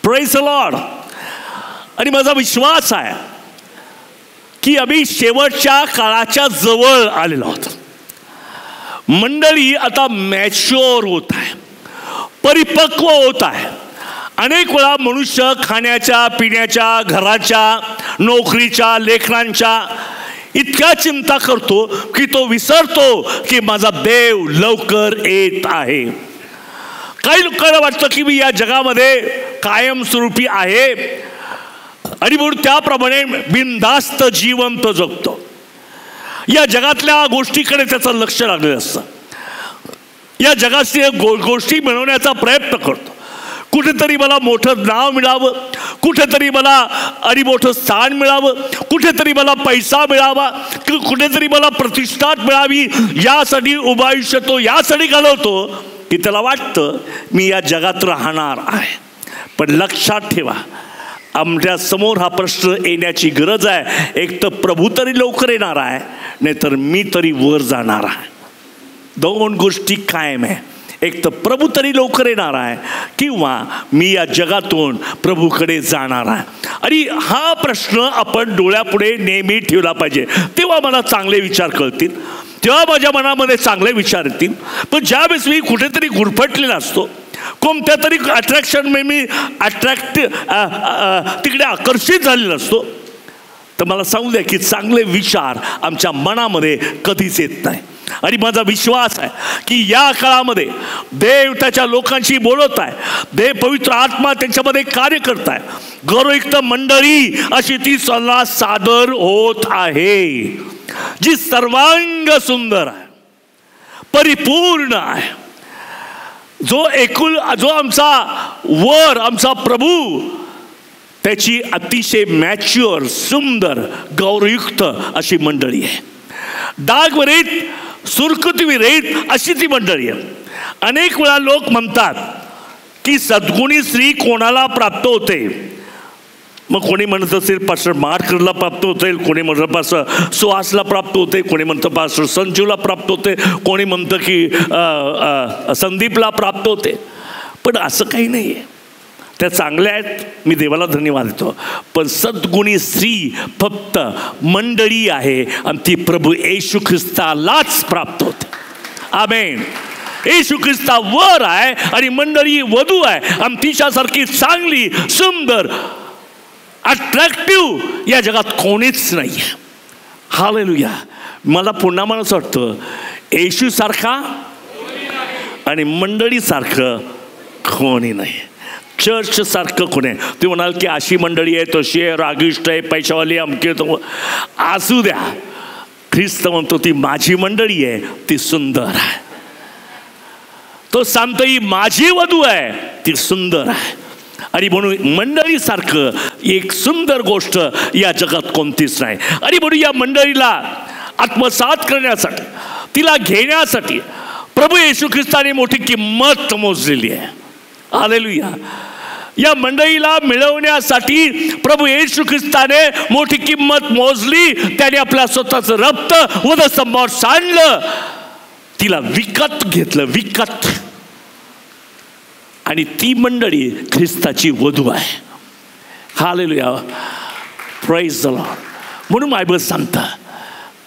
Praise the lord. आणि माझा विश्वास आहे की आम्ही शेवटच्या काळाच्या जवळ आलेलो आहोत. मंडळी आता मॅच्युअर होत आहे, परिपक्व होत आहे. अनेक वेळा मनुष्य खाण्याच्या, पिण्याच्या, घराच्या, नोकरीच्या, लेकरांच्या इतक्या चिंता करतो की तो विसरतो की माझा देव लवकर येत आहे. काही लोकांना वाटतं की मी या जगामध्ये कायमस्वरूपी आहे आणि म्हणून त्याप्रमाणे बिनधास्त जीवन तो जगतो. या जगातल्या गोष्टीकडे त्याचं लक्ष लागलेलं असतं. या जगातल्या गोष्टी मिळवण्याचा प्रयत्न करतो. कुठेतरी मला मोठं नाव मिळावं, कुठेतरी मला आणि मोठं स्थान मिळावं, कुठेतरी मला पैसा मिळावा, कुठेतरी मला प्रतिष्ठा मिळावी, यासाठी उभं आयुष्य तो यासाठी घालवतो की त्याला वाटतं मी या जगात राहणार आहे. पण लक्षात ठेवा, आमच्या समोर हा प्रश्न येण्याची गरज आहे. एक तर प्रभू तरी लवकर येणार आहे, नाहीतर मी तरी वर जाणार आहे. दोन गोष्टी कायम आहे. एक तर प्रभू तरी लवकर येणार आहे किंवा मी या जगातून प्रभूकडे जाणार आहे. आणि हा प्रश्न आपण डोळ्यापुढे नेहमी ठेवला पाहिजे. तेव्हा मला चांगले विचार कळतील, तेव्हा माझ्या मनामध्ये चांगले विचार येतील. पण ज्यावेळेस मी कुठेतरी गुरफटलेला असतो, कोणत्या तरी अट्रॅक्शन मी तिकडे आकर्षित झालेला असतो, तर मला सांगू द्या की चांगले विचार आमच्या मनामध्ये कधीच येत नाही. आणि माझा विश्वास आहे की या काळामध्ये देव त्याच्या लोकांशी बोलत आहे. देव पवित्र आत्मा त्यांच्यामध्ये कार्य करत आहे. गौरवयुक्त मंडळी अशी ती सल्ला सादर होत आहे, जी सर्वांग सुंदर आहे, परिपूर्ण आहे. जो आमचा वर, आमचा प्रभू, त्याची अतिशय मॅच्युअर, सुंदर, गौरवयुक्त अशी मंडळी आहे. डागविरहित, सुरकुतीविरहित अशी ती मंडळी आहे. अनेक वेळा लोक म्हणतात की सद्गुणी स्त्री कोणाला प्राप्त होते. मग कोणी म्हणत असेल पास्टर मार्करला प्राप्त होते, कोणी म्हणतं पास्टर सुहासला प्राप्त होते, कोणी म्हणतं पास्टर संजूला प्राप्त होते, कोणी म्हणतं की संदीपला प्राप्त होते. पण असं काही नाही आहे. त्या चांगल्या आहेत, मी देवाला धन्यवाद देतो. पण सद्गुणी स्त्री फक्त मंडळी आहे आणि ती प्रभू येशू ख्रिस्तालाच प्राप्त होते. आमेन. येशू ख्रिस्ता वर आहे आणि मंडळी वधू आहे आणि तिच्यासारखी चांगली, सुंदर, अट्रॅक्टिव्ह या जगात कोणीच नाही आहे. हालेलुया. मला पुन्हा मला असं वाटतं येशू सारखा आणि मंडळीसारखं कोणी नाही, चर्च सारखं कोणी आहे. ते म्हणाल की अशी मंडळी आहे, तशी आहे, रागिष्ट आहे, पैशावाली, अमके, तो असू द्या. ख्रिस्त म्हणतो ती माझी मंडळी आहे, ती सुंदर आहे. तो सांगतो ही माझी वधू आहे, ती सुंदर आहे. आणि म्हणून मंडळीसारखं एक सुंदर गोष्ट या जगात कोणतीच नाही. आणि म्हणून या मंडळीला आत्मसात करण्यासाठी, तिला घेण्यासाठी प्रभू येशू ख्रिस्ताने मोठी किंमत मोजलेली आहे. हालेलुया. या मंडळीला मिळवण्यासाठी प्रभू येशू ख्रिस्ताने मोठी किंमत मोजली. त्याने आपल्या स्वतःचं रक्त वधस्तंभावर सांडलं, तिला विकत घेतलं, विकत. आणि ती मंडळी ख्रिस्ताची वधू आहे. हालेलुया. Praise the Lord. म्हणून बायबल सांगतं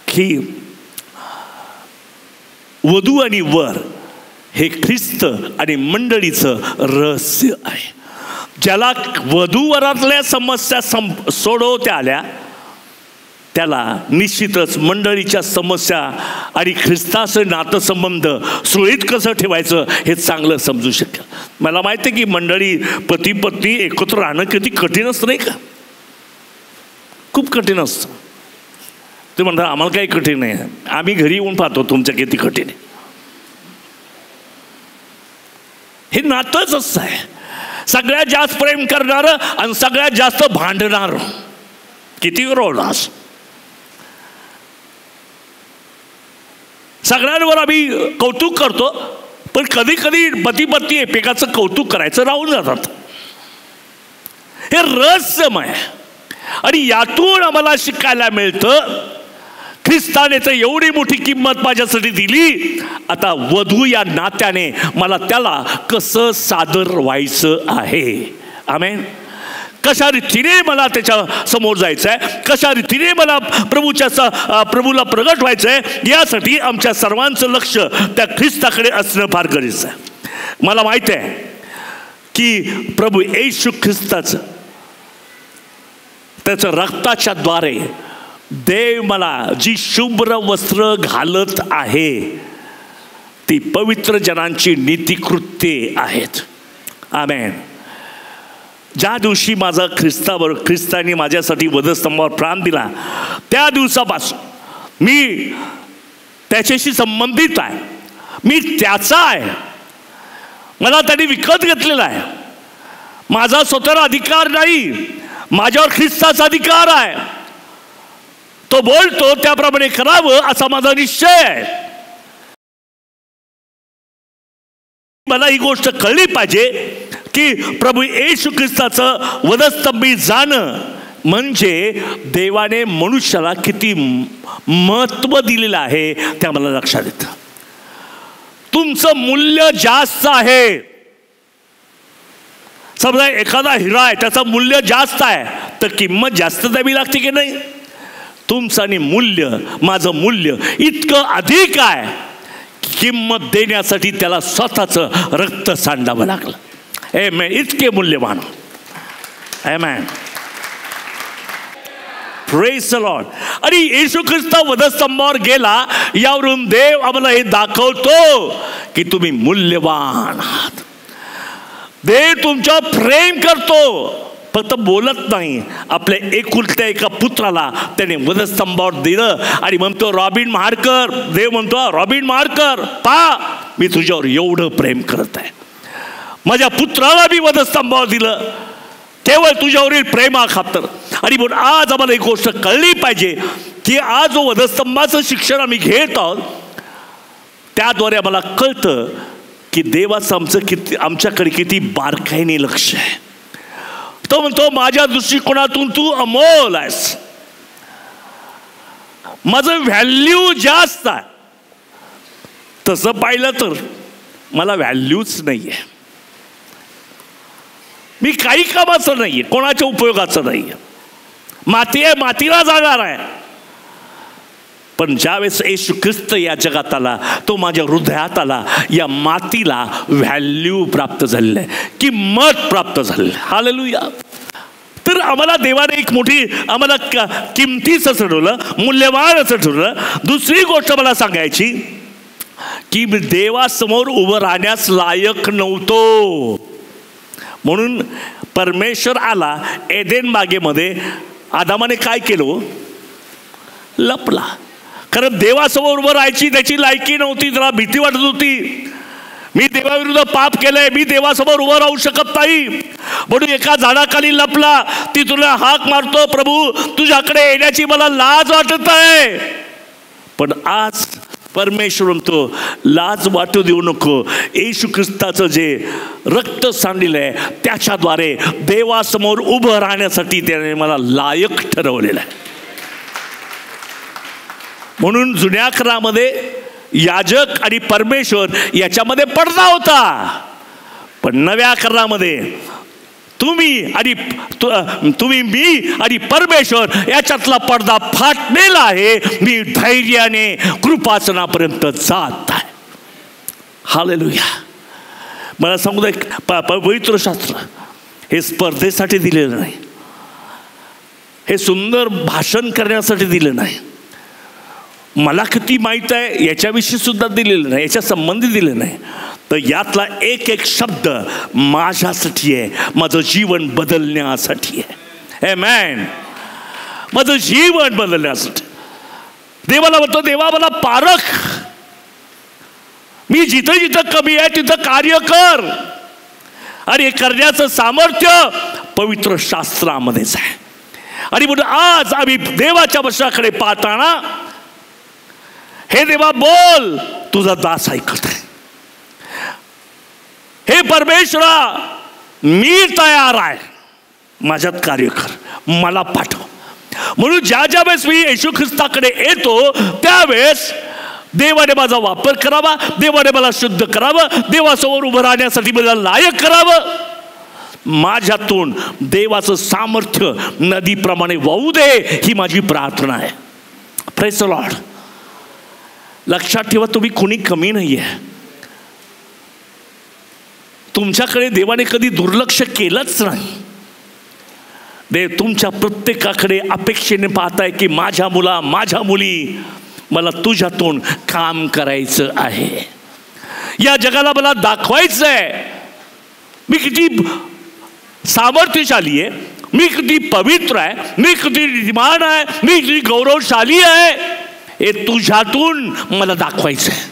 की वधू आणि वर हे ख्रिस्त आणि मंडळीचं रहस्य आहे. ज्याला वधूवरातल्या समस्या सोडवता आल्या त्याला निश्चितच मंडळीच्या समस्या आणि ख्रिस्ताचं नातेसंबंध सुरळीत कसं ठेवायचं हे चांगलं समजू शकेल. मला माहिती आहे की मंडळी, पती पत्नी एकत्र राहणं किती कठीण असतं नाही का? खूप कठीण असतं. ते म्हणतात आम्हाला काही कठीण नाही, आम्ही घरी येऊन पाहतो तुमच्या किती कठीण आहे. हे नातंच असं आहे. सगळ्यात जास्त प्रेम करणारं आणि सगळ्यात जास्त भांडणारं. किती रोडास. सगळ्यांवर आम्ही कौतुक करतो, पण कधी कधी पती पत्नी एकमेकाचं कौतुक करायचं राहून जातात. हे रहस्यमय आहे. आणि यातून आम्हाला शिकायला मिळतं ख्रिस्ताने तर एवढी मोठी किंमत माझ्यासाठी दिली, आता वधू या नात्याने मला त्याला कसं सादर व्हायचं आहे. आमेन. कशा रीतीने मला त्याच्या समोर जायचं आहे, कशा रीतीने मला प्रभूला प्रगट व्हायचं आहे, यासाठी आमच्या सर्वांचं लक्ष त्या ख्रिस्ताकडे असणं फार गरजेचं आहे. मला माहिती आहे की प्रभू येशू ख्रिस्ताचं त्याचं रक्ताच्या द्वारे देव मला जी शुभ्र वस्त्र घालत आहे ती पवित्र जनांची नीतिकृत्ये आहेत. आमेन. ज्या दिवशी माझा ख्रिस्ताने माझ्यासाठी वधस्तंभावर प्राण दिला त्या दिवसापासून मी त्याच्याशी संबंधित आहे, मी त्याचा आहे, मला त्याने विकत घेतलेला आहे. माझा स्वतःचा अधिकार नाही, माझ्यावर ख्रिस्ताचा अधिकार आहे. तो बोलतो त्याप्रमाणे करावं असा माझा निश्चय आहे. मला ही गोष्ट कळली पाहिजे की प्रभू येशू ख्रिस्ताचं वधस्तंभी जाणं म्हणजे देवाने मनुष्याला किती महत्त्व दिलेलं आहे ते मला लक्षात येतं. तुमचं मूल्य जास्त आहे. समजा एखादा हिरा आहे, त्याचं मूल्य जास्त आहे, तर किंमत जास्त द्यावी लागते की नाही? तुमचं आणि मूल्य, माझं मूल्य इतकं अधिक आहे, किंमत देण्यासाठी त्याला स्वतःचं रक्त सांडावं लागलं. आमेन. इतके मूल्यवान. आमेन. Praise the lord. आणि येशू ख्रिस्त वधस्तंभावर गेला, यावरून देव आम्हाला हे दाखवतो की तुम्ही मूल्यवान आहात. देव तुमच्यावर प्रेम करतो. फक्त बोलत नाही, आपल्या एकुलत्या एका पुत्राला त्याने वधस्तंभावर दिलं आणि म्हणतो रॉबिन महाडकर, देव म्हणतो रॉबिन महाडकर, पहा मी तुझ्यावर एवढं प्रेम करत आहे. माझ्या पुत्राला मी वधस्तंभावर दिलं केवळ तुझ्यावरील प्रेमा खातर. आणि म्हणून आज आम्हाला एक गोष्ट कळली पाहिजे की आज जो वधस्तंभाचं शिक्षण आम्ही घेत आहोत त्याद्वारे आम्हाला कळतं की देवाचं आमच्याकडे किती बारकाईने लक्ष आहे. तो म्हणतो माझ्या दृष्टिकोनातून तू अमोल आहेस, माझं व्हॅल्यू जास्त आहे. तसं पाहिलं तर मला व्हॅल्यूच नाही आहे. मी काही कामाचं नाही आहे, कोणाच्या उपयोगाचं नाही आहे. माती आहे, मातीला जाणार आहे. पण ज्यावेळेस येशू ख्रिस्त या जगात आला, तो माझ्या हृदयात आला, या मातीला व्हॅल्यू प्राप्त झालेलं आहे, किंमत प्राप्त झालेली आहे. हालेलुया. तर आम्हाला देवाने एक मोठी आम्हाला किमतीचं ठरवलं, मूल्यवान असं ठरवलं. दुसरी गोष्ट मला सांगायची की देवासमोर उभं राहण्यास लायक नव्हतो. म्हणून परमेश्वर आला एदेन बागेमध्ये. आदामाने काय केलं? लपला. कारण देवासमोर उभं राहायची त्याची लायकी नव्हती, त्याला भीती वाटत होती. मी देवाविरुद्ध पाप केलंय, मी देवासमोर उभं राहू शकत नाही. म्हणून एका झाडाखाली लपला. ती तुला हाक मारतो, प्रभू तुझ्याकडे येण्याची मला लाज वाटत आहे. पण आज परमेश्वर म्हणतो लाज वाटू देऊ नको. येशू ख्रिस्ताचं जे रक्त सांडलेलं आहे त्याच्याद्वारे देवासमोर उभं राहण्यासाठी त्याने मला लायक ठरवलेलं आहे. म्हणून जुन्या करारामध्ये याजक आणि परमेश्वर याच्यामध्ये पडदा होता. पण नव्या करारामध्ये तुम्ही मी आणि परमेश्वर याच्यातला पडदा फाटलेला आहे. मी धैर्याने कृपासनापर्यंत जात आहे. हालेलुया. मला सांगू दे, पवित्र शास्त्र हे स्पर्धेसाठी दिलेलं नाही, हे सुंदर भाषण करण्यासाठी दिलं नाही, मला किती माहीत आहे याच्याविषयी सुद्धा दिलेलं नाही, याच्या संबंधी दिलं नाही. तर यातला एक एक शब्द माझ्यासाठी आहे, माझं जीवन बदलण्यासाठी आहे. आमेन. माझं जीवन बदलण्यासाठी. देवाला म्हणतो देवा मला पारख, मी जिथं जिथं कमी आहे तिथं कार्य कर. आणि हे करण्याचं सामर्थ्य पवित्र शास्त्रामध्येच आहे. आणि म्हणून आज आम्ही देवाच्या वचनाकडे पाहताना हे देवा बोल, तुझा दास ऐकत आहे. हे परमेश्वरा मी तयार आहे, माझ्यात कार्य कर, मला पाठव. म्हणून ज्या ज्या वेळेस मी येशू ख्रिस्ताकडे येतो त्यावेळेस देवाने माझा वापर करावा, देवाने मला शुद्ध करावं, देवासमोर उभं राहण्यासाठी मला लायक करावं. माझ्यातून देवाचं सामर्थ्य नदीप्रमाणे वाहू दे, ही माझी प्रार्थना आहे. Praise the Lord. लक्षात ठेवा, तुम्ही कुणी कमी नाही आहे. तुमच्याकडे देवाने कधी दुर्लक्ष केलंच नाही. देव तुमच्या प्रत्येकाकडे अपेक्षेने पाहताय की माझ्या मुला, माझ्या मुली, मला तुझ्यातून काम करायचं आहे. या जगाला मला दाखवायचं आहे मी किती सामर्थ्यशाली आहे, मी किती पवित्र आहे, मी किती नीतिमान आहे, मी किती गौरवशाली आहे, हे तुझ्यातून मला दाखवायचं आहे.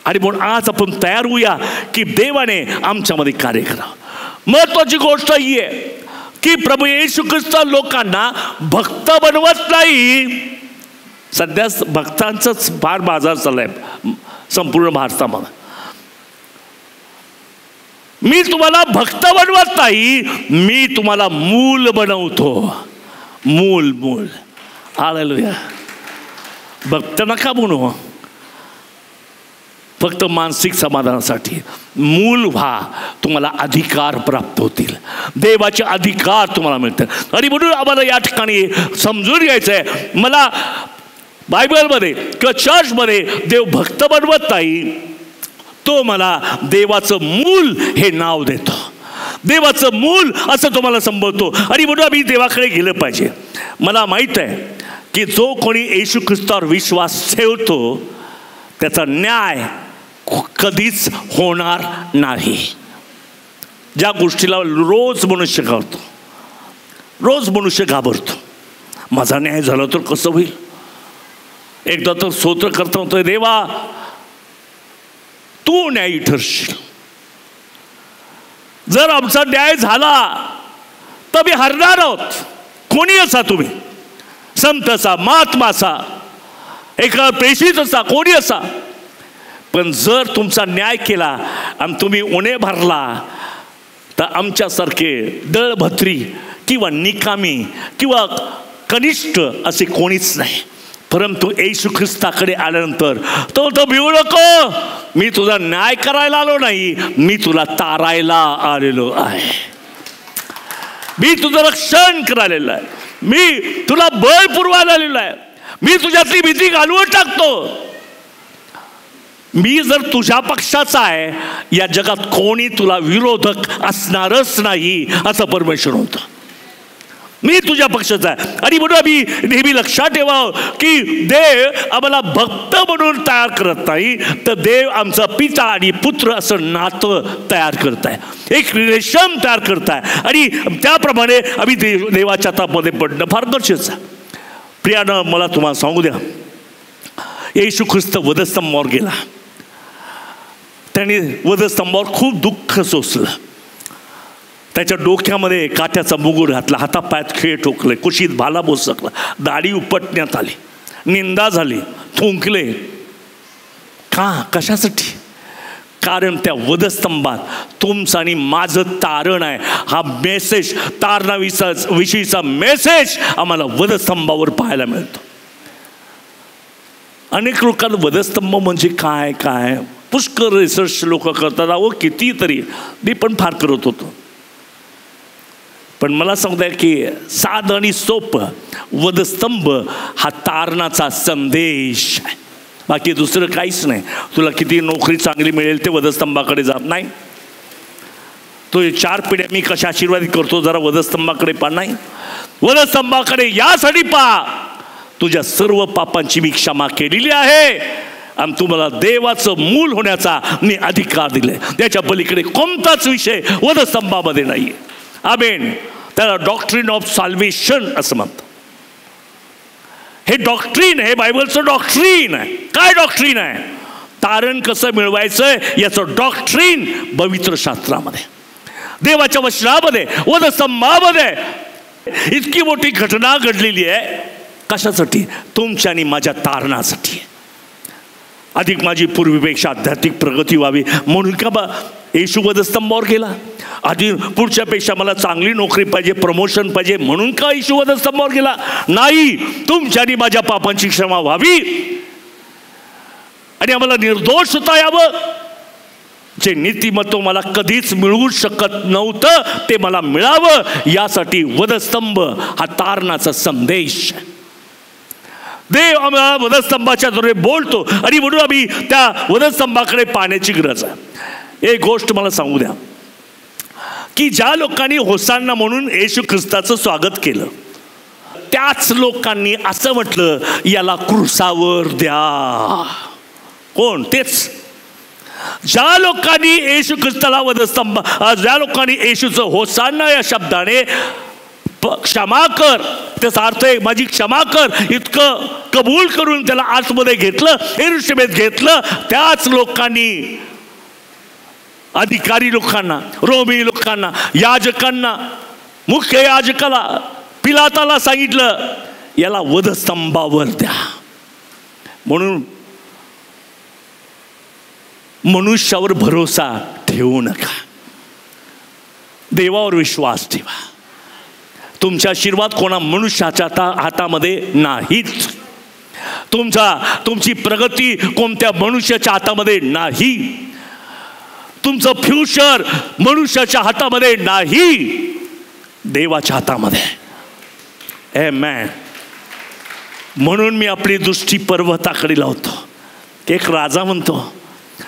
आणि म्हणून आज आपण तयार होऊया की देवाने आमच्यामध्ये कार्य करा. महत्वाची गोष्ट ही आहे की प्रभू येशू ख्रिस्त लोकांना भक्त बनवत नाही. सध्या भक्तांचाच फार बाजार चाललाय संपूर्ण भारतामध्ये. मी तुम्हाला भक्त बनवत नाही, मी तुम्हाला मूल बनवतो. मूल मूल हालेलुया. भक्त नका बनवू फक्त मानसिक समाधानासाठी. मूल व्हा, तुम्हाला अधिकार प्राप्त होतील, देवाचे अधिकार तुम्हाला मिळतात. आणि म्हणून आम्हाला या ठिकाणी समजून घ्यायचं आहे, मला बायबलमध्ये किंवा चर्चमध्ये देव भक्त बनवत नाही, तो मला देवाचं मूल हे नाव देतो. देवाचं मूल असं तो मला संबोधतो. आणि म्हणून आम्ही देवाकडे गेलं पाहिजे. मला माहीत आहे की जो कोणी येशू ख्रिस्तावर विश्वास ठेवतो त्याचा न्याय कधीच होणार नाही. ज्या गोष्टीला रोज मनुष्य करतो, रोज मनुष्य घाबरतो, माझा न्याय झाला तर कसं होईल. एकदा तर स्तोत्र करता होतं, देवा तू न्यायी ठरशील. जर आमचा न्याय झाला तर मी हरणार आहोत. कोणी असा, तुम्ही संत असा, महात्मा असा, एका प्रेषित असा, कोणी असा, पण जर तुमचा न्याय केला आणि तुम्ही उणे भरला तर आमच्यासारखे दळभत्री किंवा निकामी किंवा कनिष्ठ असे कोणीच नाही. परंतु येशू ख्रिस्ताकडे आल्यानंतर तो भिवू नको, मी तुझा न्याय करायला आलो नाही, मी तुला तारायला आलेलो आहे. मी तुझं रक्षण करायला आहे, मी तुला बळ पुरवायला आलेलो आहे, मी तुझ्यातली भीती घालवून टाकतो. मी जर तुझ्या पक्षाचा आहे, या जगात कोणी तुला विरोधक असणारच नाही असं परमेश्वर होतं. मी तुझ्या पक्षाचा आहे. आणि म्हणून आम्ही नेहमी लक्षात ठेवावं की देव आम्हाला भक्त म्हणून तयार करत नाही, तर देव आमचा पिता आणि पुत्र असं नातं तयार करत आहे, एक रिलेशन तयार करत आहे. आणि त्याप्रमाणे आम्ही देवाच्या तापामध्ये पडणं फार गरजेचं आहे. प्रियानं, मला तुम्हाला सांगू द्या, येशू ख्रिस्त वधस्तंभावर गेला. त्यांनी वधस्तंभावर खूप दुःख सोसलं. त्याच्या डोक्यामध्ये काट्याचा मुकुट घातला, हातापायात खीळ ठोकले, कुशीत भाला बोसकला, दाढी उपटण्यात आली, निंदा झाली, थुंकले. का, कशासाठी? कारण त्या वधस्तंभात तुमचं आणि माझं तारण आहे. हा मेसेज, तारणाविषयीचा मेसेज आम्हाला वधस्तंभावर पाहायला मिळतो. अनेक लोकांना वधस्तंभ म्हणजे काय काय पुष्कळ रिसर्च लोक करतात. अहो कितीतरी, मी पण फार करत होतो. पण मला सांगताय की साधं आणि सोपं वधस्तंभ हा तारणाचा संदेश आहे, बाकी दुसरं काहीच नाही. तुला किती नोकरी चांगली मिळेल ते वधस्तंभाकडे जात नाही. तो 4 पिढ्या मी कशा आशीर्वादित करतो, जरा वधस्तंभाकडे पहा. नाही, वधस्तंभाकडे यासाठी पहा, तुझ्या सर्व पापांची मी क्षमा केलेली आहे आणि तुम्हाला देवाचं मूल होण्याचा मी अधिकार दिले. त्याच्या पलीकडे कोणताच विषय वधस्तंभामध्ये नाही. आमेन. त्याला डॉक्ट्रिन ऑफ साल्वेशन असं म्हणतात. हे डॉक्ट्रिन, हे बायबलचं डॉक्ट्रिन आहे. काय डॉक्ट्रिन आहे? तारण कसं मिळवायचं याचं डॉक्ट्रिन पवित्र शास्त्रामध्ये, देवाच्या वचनामध्ये, वधस्तंभामध्ये इतकी मोठी घटना घडलेली आहे. कशासाठी? तुमच्या आणि माझ्या तारणासाठी. अधिक माझी पूर्वीपेक्षा आध्यात्मिक प्रगती व्हावी म्हणून का बा येशू वधस्तंभावर गेला? आधी पुढच्यापेक्षा मला चांगली नोकरी पाहिजे, प्रमोशन पाहिजे म्हणून का येशू वधस्तंभावर गेला? नाही, तुमच्या आणि माझ्या पापांची क्षमा व्हावी आणि आम्हाला निर्दोष होता यावं जे नीतिमत्व मला कधीच मिळवू शकत नव्हतं ते मला मिळावं यासाठी वधस्तंभ हा तारणाचा संदेश. देव आम्हाला वधस्तंभाच्या द्वारे बोलतो आणि म्हणून आम्ही त्या वधस्तंभाकडे पाहण्याची गरज आहे. एक गोष्ट मला सांगू द्या की ज्या लोकांनी होसान्ना म्हणून येशू ख्रिस्ताचं स्वागत केलं त्याच लोकांनी असं म्हटलं याला क्रूसावर द्या. कोण? तेच ज्या लोकांनी येशू ख्रिस्ताला वधस्तंभ, ज्या लोकांनी येशूचं होसान्ना या शब्दाने क्षमा कर, त्याचा अर्थ आहे माझी क्षमा कर, इतकं कबूल करून त्याला आतमध्ये घेतलं, यरूशलेमात घेतलं, त्याच लोकांनी अधिकारी लोकांना, रोमी लोकांना, याजकांना, मुख्य याजकाला, पिलाताला सांगितलं याला वधस्तंभावर द्या. म्हणून मनुष्यावर भरोसा ठेवू नका, देवावर विश्वास ठेवा. तुमचा आशीर्वाद कोणा मनुष्याच्या हातामध्ये नाहीच. तुमची प्रगती कोणत्या मनुष्याच्या हातामध्ये नाही. तुमचं फ्युचर मनुष्याच्या हातामध्ये नाही, देवाच्या हातामध्ये. आमेन. म्हणून मी आपली दृष्टी पर्वताकडे लावतो. एक राजा म्हणतो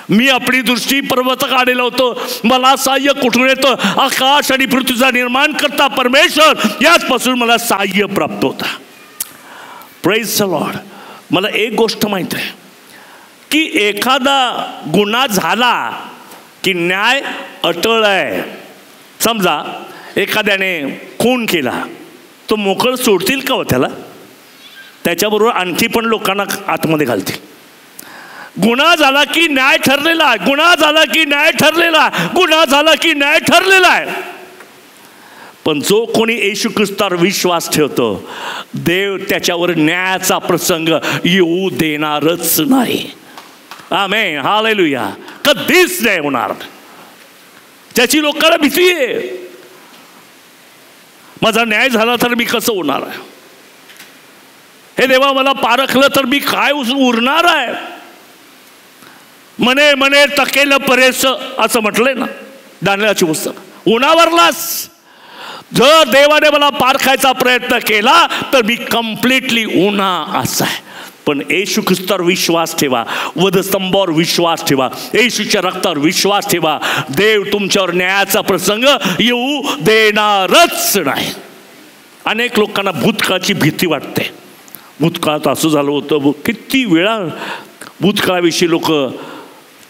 मी आपली दृष्टी पर्वताकडे लावतो, मला सहाय्य कुठून येतं? आकाश आणि पृथ्वीचा निर्माण करता परमेश्वर, याचपासून मला सहाय्य प्राप्त होता. Praise the Lord. मला एक गोष्ट माहिती आहे की एखादा गुन्हा झाला की न्याय अटळ आहे. समजा एखाद्याने खून केला, तो मोकळ सोडतील का हो त्याला? त्याच्याबरोबर आणखी पण लोकांना आतमध्ये घालतील. गुन्हा झाला की न्याय ठरलेला आहे, गुन्हा झाला की न्याय ठरलेला आहे, गुन्हा झाला की न्याय ठरलेला आहे. पण जो कोणी येशू ख्रिस्तावर विश्वास ठेवतो देव त्याच्यावर न्यायाचा प्रसंग येऊ देणारच नाही. आमेन. हालेलुया. कधीच नाही होणार. त्याची लोकांना भीती आहे, माझा न्याय झाला तर मी कसं होणार आहे, हे देवा मला पारखलं तर मी काय उरणार आहे. मने मने टकेल परेस असं म्हटलंय ना दानियेलची पुस्तक. उन्हावरलास जर देवाने मला पारखायचा प्रयत्न केला तर मी कम्प्लिटली उन्हा असा आहे. पण येशू ख्रिस्तावर विश्वास ठेवा, वधस्तंभावर विश्वास ठेवा, येशूच्या रक्तावर विश्वास ठेवा. देव तुमच्यावर न्यायाचा प्रसंग येऊ देणारच नाही. अनेक लोकांना भूतकाळाची भीती वाटते. भूतकाळात असं झालं होतं, किती वेळा भूतकाळाविषयी लोक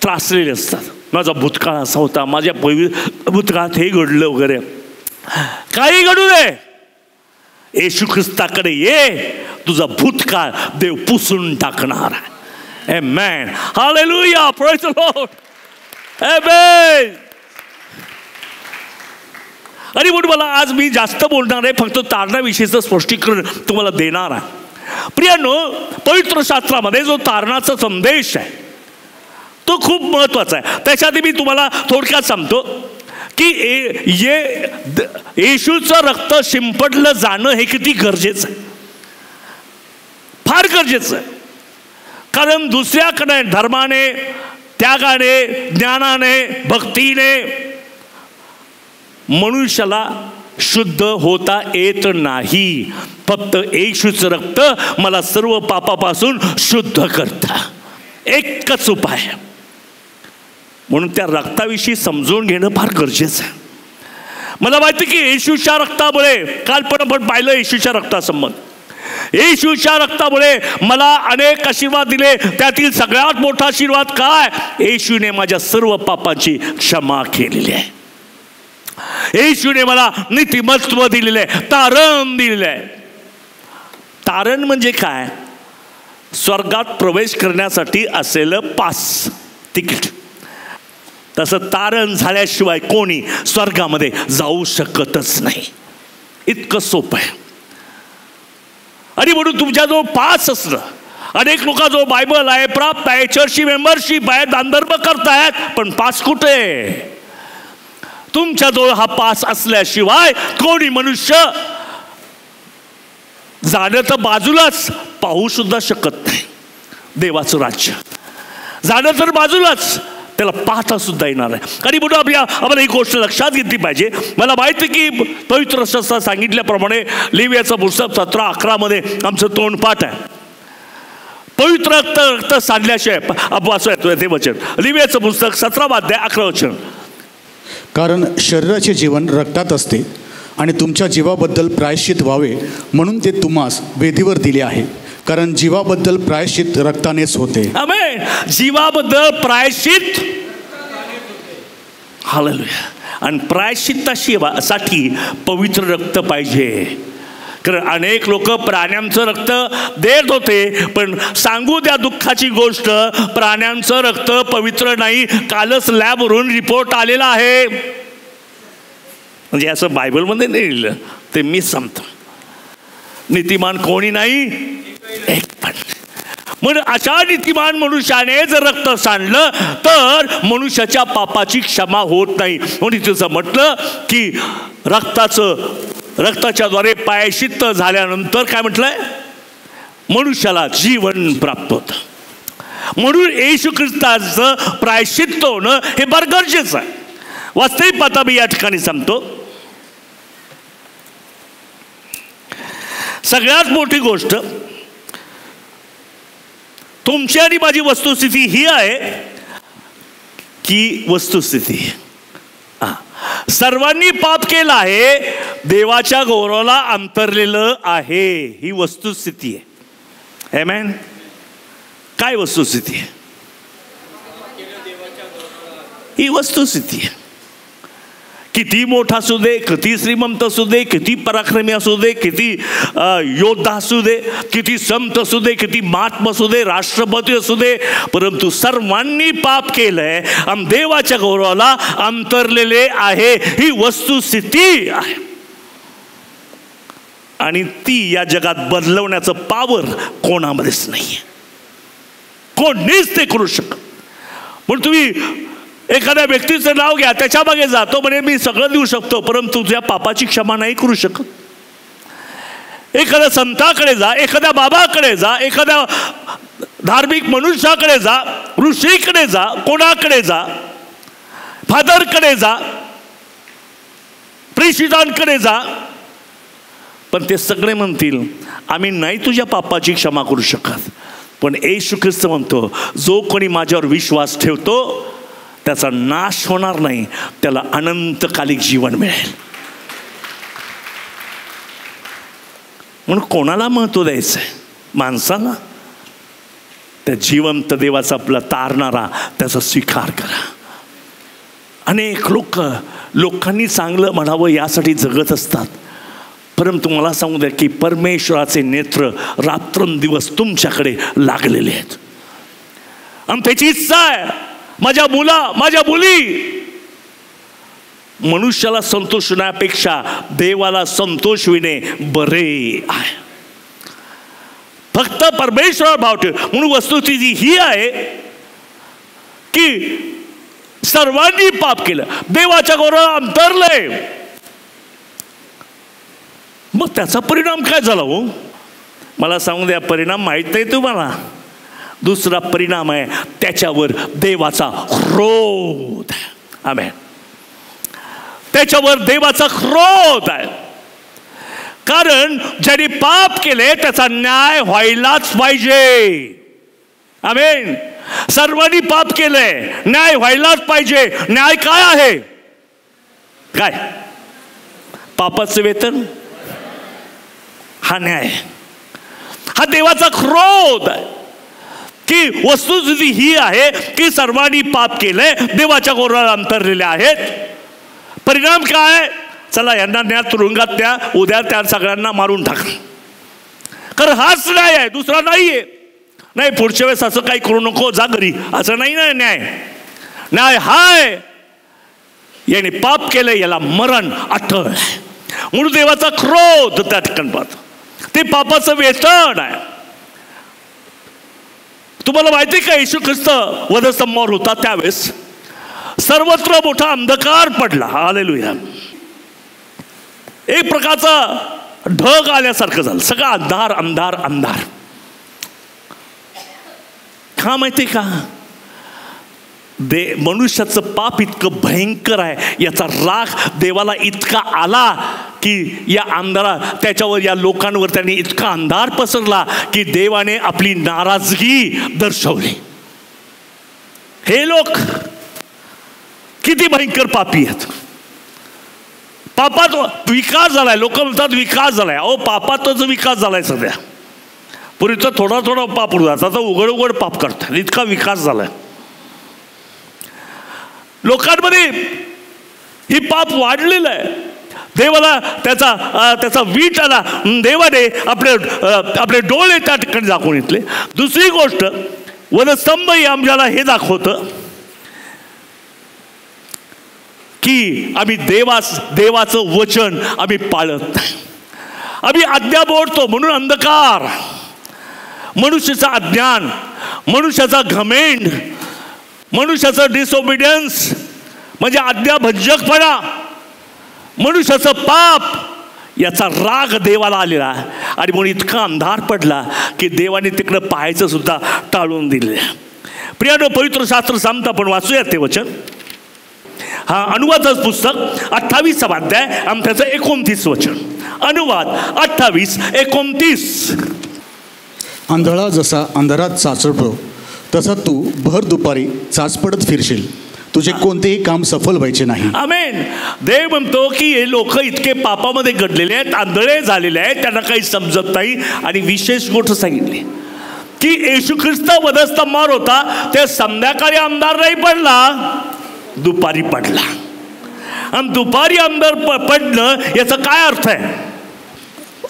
त्रासलेले असतात. माझा भूतकाळ असा होता, माझ्या भूतकाळात हे घडलं वगैरे. काही घडू दे, येशू ख्रिस्ताकडे ये, तुझा भूतकाळ देव पुसून टाकणार. आमेन. हालेलुया. Praise the lord. आमेन. आणि म्हणून मला आज मी जास्त बोलणार आहे, फक्त तारणाविषयीचं स्पष्टीकरण तुम्हाला देणार आहे. प्रियांनो, पवित्र शास्त्रामध्ये जो तारणाचा संदेश आहे तो खूप महत्त्वाचा आहे. त्याच्याआधी मी तुम्हाला थोडक्यात सांगतो की येशूचं रक्त शिंपडलं जाणं हे किती गरजेचं आहे, फार गरजेचं आहे. कारण दुसऱ्याकडे धर्माने, त्यागाने, ज्ञानाने, भक्तीने मनुष्याला शुद्ध होता येत नाही. फक्त येशूचं रक्त मला सर्व पापापासून शुद्ध करतं. एकच उपाय. म्हणून त्या रक्ताविषयी समजून घेणं फार गरजेचं आहे. मला माहिती की येशूच्या रक्तामुळे, काल पण आपण पाहिलं येशूच्या रक्तासंबंध, येशूच्या रक्तामुळे मला अनेक आशीर्वाद दिले. त्यातील सगळ्यात मोठा आशीर्वाद काय? येशूने माझ्या सर्व पापांची क्षमा केलेली आहे. येशूने मला नीतिमत्व दिलेले आहे, तारण दिलेले आहे. तारण म्हणजे काय? स्वर्गात प्रवेश करण्यासाठी असलेलं पास, तिकीट. तसं तारण झाल्याशिवाय कोणी स्वर्गामध्ये जाऊ शकतच नाही. इतकं सोपं आहे. आणि म्हणून तुमच्याजवळ पास असणं, अनेक लोकांजवळ बायबल आहे, प्राप्त आहे, चर्चची मेंबरशिप आहे, दानधर्म करतायत, पण पास कुठे? तुमच्याजवळ हा पास असल्याशिवाय कोणी मनुष्य जाणं तर बाजूलाच, पाहू सुद्धा शकत नाही देवाचं राज्य. जाणं तर बाजूलाच, त्याला पाहता सुद्धा येणार आहे. आणि म्हणून आम्हाला ही गोष्ट लक्षात घेतली पाहिजे. मला माहिती की पवित्र शास्त्रात सांगितल्याप्रमाणे लेवियाचं पुस्तक 17:11 आमचं तोंडपाठ आहे. पवित्र रक्त सांडल्याशिवाय अपवास येतोय ते वचन. लेवियाचं पुस्तक 17:11. कारण शरीराचे जीवन रक्तात असते आणि तुमच्या जीवाबद्दल प्रायश्चित व्हावे म्हणून ते तुम्हास वेदीवर दिले आहे. कारण जीवाबद्दल प्रायश्चित रक्तानेच होते. आमेन. जीवाबद्दल प्रायश्चित, हालेलुया. आणि प्रायश्चित्तासाठी पवित्र रक्त पाहिजे. कारण अनेक लोक प्राण्यांचं रक्त देत होते, पण सांगू द्या दुःखाची गोष्ट, प्राण्यांचं रक्त पवित्र नाही. कालच लॅबवरून रिपोर्ट आलेला आहे. म्हणजे असं बायबलमध्ये नाही लिहिलं, ते मी सांगतो. नीतिमान कोणी नाही, एक पण. म्हणून अशा नीतिमान मनुष्याने जर रक्त सांडलं तर मनुष्याच्या पापाची क्षमा होत नाही. म्हणून तिचं म्हटलं की रक्ताच्या द्वारे प्रायश्चित्त झाल्यानंतर काय म्हटलंय, मनुष्याला जीवन प्राप्त होतं. म्हणून येशू ख्रिस्ताचं प्रायश्चित्त होणं हे फार गरजेचं आहे. वास्तविक आता मी या ठिकाणी सांगतो, सगळ्यात मोठी गोष्ट तुमची आणि माझी वस्तुस्थिती ही आहे की वस्तुस्थिती सर्वांनी पाप केलं आहे, देवाच्या गौरवाला अंतरलेलं आहे. ही वस्तुस्थिती आहे. आमेन. काय वस्तुस्थिती आहे? ही वस्तुस्थिती आहे. किती मोठा असू दे, किती श्रीमंत असू दे, किती पराक्रमी असू दे, किती योद्धा असू दे, किती संत असू दे, किती महात्मा असू दे, राष्ट्रपती असू दे, परंतु सर्वांनी पाप केलंय आणि देवाच्या गौरवाला अंतरलेले आहे. ही वस्तुस्थिती आहे. आणि ती या जगात बदलवण्याचं पावर कोणामध्येच नाही आहे. कोणीच ते करू शकत. पण तुम्ही एखाद्या व्यक्तीचं नाव घ्या, त्याच्या मागे जातो म्हणे मी सगळं देऊ शकतो, परंतु तुझ्या पापाची क्षमा नाही करू शकत. एखाद्या संताकडे जा, एखाद्या बाबाकडे जा, एखाद्या धार्मिक मनुष्याकडे जा, ऋषीकडे जा, कोणाकडे जा, फादरकडे जा, प्रेषितांकडे जा, पण ते सगळे म्हणतील आम्ही नाही तुझ्या पापाची क्षमा करू शकत. पण येशू ख्रिस्त म्हणतो जो कोणी माझ्यावर विश्वास ठेवतो त्याचा नाश होणार नाही, त्याला अनंतकालिक जीवन मिळेल. म्हणून कोणाला महत्व द्यायचं आहे? माणसाला. त्या जिवंत देवाचा आपला तारणारा त्याचा स्वीकार करा. अनेक लोकांनी चांगलं म्हणावं यासाठी जगत असतात, परंतु मला सांगू द्या की परमेश्वराचे नेत्र रात्रंदिवस तुमच्याकडे लागलेले आहेत. आणि त्याची इच्छा आहे माझ्या मुली मनुष्याला संतोष होण्यापेक्षा देवाला संतोष विणे बरे आहे. फक्त परमेश्वरावर भाव ठेव. म्हणून वस्तुस्थिती ही आहे की सर्वांनी पाप केलं, देवाच्या गौरवाला अंतरलंय. मग त्याचा परिणाम काय झाला हो? मला सांगू द्या, परिणाम माहित नाही तुम्हाला. दुसरा परिणाम आहे त्याच्यावर देवाचा क्रोध. आमेन. त्याच्यावर देवाचा क्रोध आहे. कारण ज्यांनी पाप केले त्याचा न्याय व्हायलाच पाहिजे. आमेन. सर्वांनी पाप केले, न्याय व्हायलाच पाहिजे. न्याय काय आहे? काय? पापाचं वेतन. हा न्याय, हा देवाचा क्रोध आहे. की वस्तुस्थिती ही आहे की सर्वांनी पाप केलंय, देवाच्या गौरवाला अंतरलेले आहेत. परिणाम काय? चला यांना न्या तुरुंगात द्या, उद्या त्या सगळ्यांना मारून टाक. कारण हाच न्याय आहे, दुसरा नाहीये. नाही पुढच्या वेळेस असं काही करू नको, जा घरी, असं नाही ना न्याय. न्याय हाय याने पाप केलंय, याला मरण अटळ आहे. म्हणून देवाचा क्रोध त्या ठिकाणी पाहतो. ते पापाचं वेतन आहे. तुम्हाला माहिती का येशू ख्रिस्त वधस्तंभावर होता त्यावेळेस सर्वत्र मोठा अंधकार पडला. हालेलुया. एक प्रकारचा ढग आल्यासारखं झालं. सगळा अंधार अंधार अंधार. का माहिती का? मनुष्याचं पाप इतकं भयंकर आहे, याचा राग देवाला इतका आला की या त्याच्यावर, या लोकांवर त्यांनी इतका अंधार पसरला की देवाने आपली नाराजगी दर्शवली. हे लोक किती भयंकर पापी आहेत. पापात विकास झालाय. लोक म्हणतात विकास झालाय. अहो, पापातच विकास झालाय सध्या. पूर्वी तर थोडा थोडा पाप उडतात, आता उघड उघड पाप करतात. इतका विकास झालाय लोकांमध्ये. ही पाप वाढलेलं आहे. देवाला त्याचा वीट आला. देवाने आपले डोळे त्या ठिकाणी दाखवून घेतले. दुसरी गोष्ट, वनस्तंभ आम्हाला हे दाखवतं की आम्ही देवाचं वचन आम्ही पाळत नाही. आम्ही आज्ञा मोडतो म्हणून अंधकार, मनुष्याचं अज्ञान, मनुष्याचा घमेंड, मनुष्याचं डिसओबिडियन्स म्हणजे आज्ञाभंजकपणा, मनुष्याचं पाप, याचा राग देवाला आलेला आहे. आणि म्हणून इतका अंधार पडला की देवाने तिकडं पाहायचं सुद्धा टाळून दिले. प्रियानो, पवित्र शास्त्र सांगतं, आपण वाचूयात ते वचन. हा अनुवादाचं पुस्तक 28 अध्याय आणि त्याचं 29 वचन. अनुवाद 28:29. आंधळा जसा अंधारात चाचपडतो तसा तू भर दुपारी चाचपडत फिरशील. तुझे कोणतेही काम सफल व्हायचे नाही. आमेन. देव म्हणतो की हे लोक इतके पापामध्ये गडलेले आहेत, आंधळे झालेले आहेत, त्यांना काही समजत नाही. आणि विशेष गोष्ट सांगितली की येशू ख्रिस्त वधस्तंभावर होता, ते संध्याकाळी अंधार नाही पडला, दुपारी पडला. आणि दुपारी अंधार पडणं याचा काय अर्थ आहे?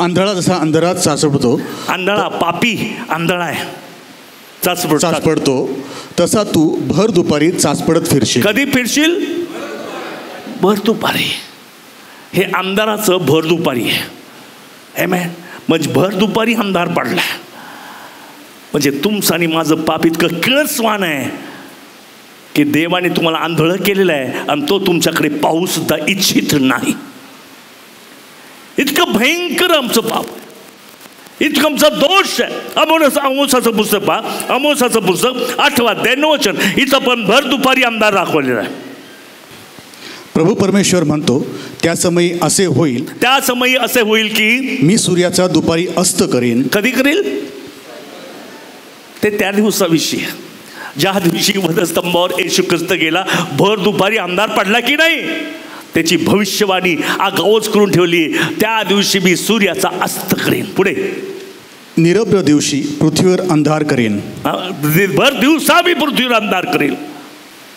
आंधळा जसा अंधारात चाचपडतो, आंधळा पापी आंधळा आहे, चाचपडतो तसा तू भर दुपारी चाचपडत फिरशील. कधी फिरशील? भर दुपारी. हे अंधाराचं भर दुपारी आहे. आमेन. म्हणजे भर दुपारी अंधार पडला म्हणजे तुमचं आणि माझं पाप इतकं किळसवान आहे की देवाने तुम्हाला आंधळं केलेलं आहे आणि तो तुमच्याकडे पाहू सुद्धा इच्छित नाही. इतकं भयंकर आमचं पाप, इतकं आमचा दोष आहे. आमोसाचं पुस्तक पहा, आमोसाचं पुस्तक 8 अध्याय 9 वचन. इथं पण भर दुपारी अंधार दाखवलेला आहे. प्रभू परमेश्वर म्हणतो, त्या समयी असे होईल की मी सूर्याचा दुपारी अस्त करेन. कधी करेल? ते त्या दिवसाविषयी, ज्या दिवशी वधस्तंभावर येशू ख्रिस्त गेला, भर दुपारी अंधार पडला की नाही, त्याची भविष्यवाणी आगाऊच करून ठेवली. त्या दिवशी मी सूर्याचा अस्त करेन. पुढे, निरभ्र दिवशी पृथ्वीवर अंधार करेन. भर दिवसा मी पृथ्वीवर अंधार करेन.